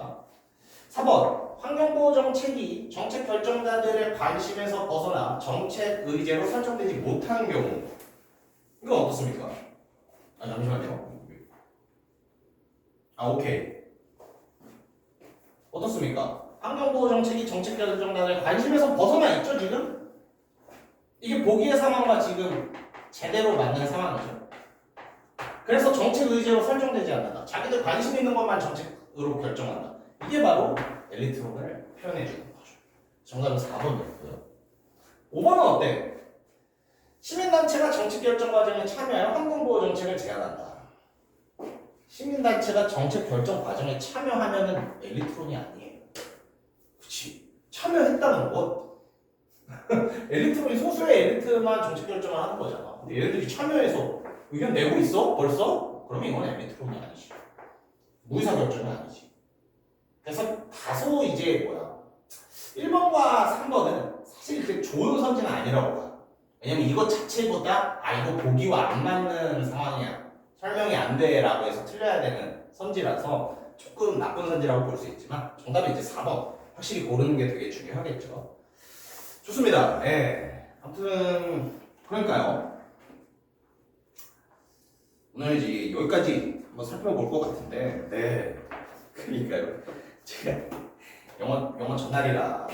4번. 환경보호 정책이 정책 결정자들의 관심에서 벗어나 정책 의제로 설정되지 못하는 경우. 이건 어떻습니까? 잠시만요. 오케이. 어떻습니까? 환경보호 정책이 정책 결정자들의 관심에서 벗어나 있죠, 지금? 이게 보기의 상황과 지금 제대로 맞는 상황이죠. 그래서 정책 의제로 설정되지 않는다. 자기들 관심 있는 것만 정책으로 결정한다. 이게 바로 엘리트론을 표현해주는 거죠. 정답은 4번이었고요. 5번은 어때? 시민단체가 정책 결정 과정에 참여하여 환경보호 정책을 제안한다. 시민단체가 정책 결정 과정에 참여하면은 엘리트론이 아니에요. 그치? 참여했다는 것. 엘리트론이 소수의 엘리트만 정책 결정을 하는 거잖아. 근데 얘네들이 참여해서 의견 내고 있어? 벌써? 그러면 이건 엘리트론이 아니지. 무의사 결정은 아니지. 그래서 다소 이제 1번과 3번은 사실 그 좋은 선지는 아니라고 봐. 왜냐면 이것 자체보다 이거 보기와 안 맞는 상황이야. 설명이 안 돼라고 해서 틀려야 되는 선지라서 조금 나쁜 선지라고 볼 수 있지만 정답은 이제 4번. 확실히 고르는 게 되게 중요하겠죠. 좋습니다. 예. 아무튼 그러니까요. 오늘 이제 여기까지 한번 살펴볼 것 같은데, 네. 그러니까요. 제가 영어 전날이라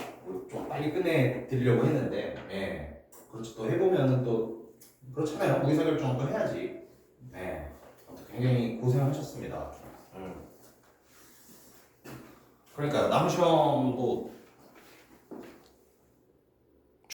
좀 빨리 끝내드리려고 했는데, 예. 그렇죠. 또 해보면은 또 그렇잖아요. 의사결정도 해야지. 네. 아무튼 굉장히 고생하셨습니다. 그러니까요. 남은 시험도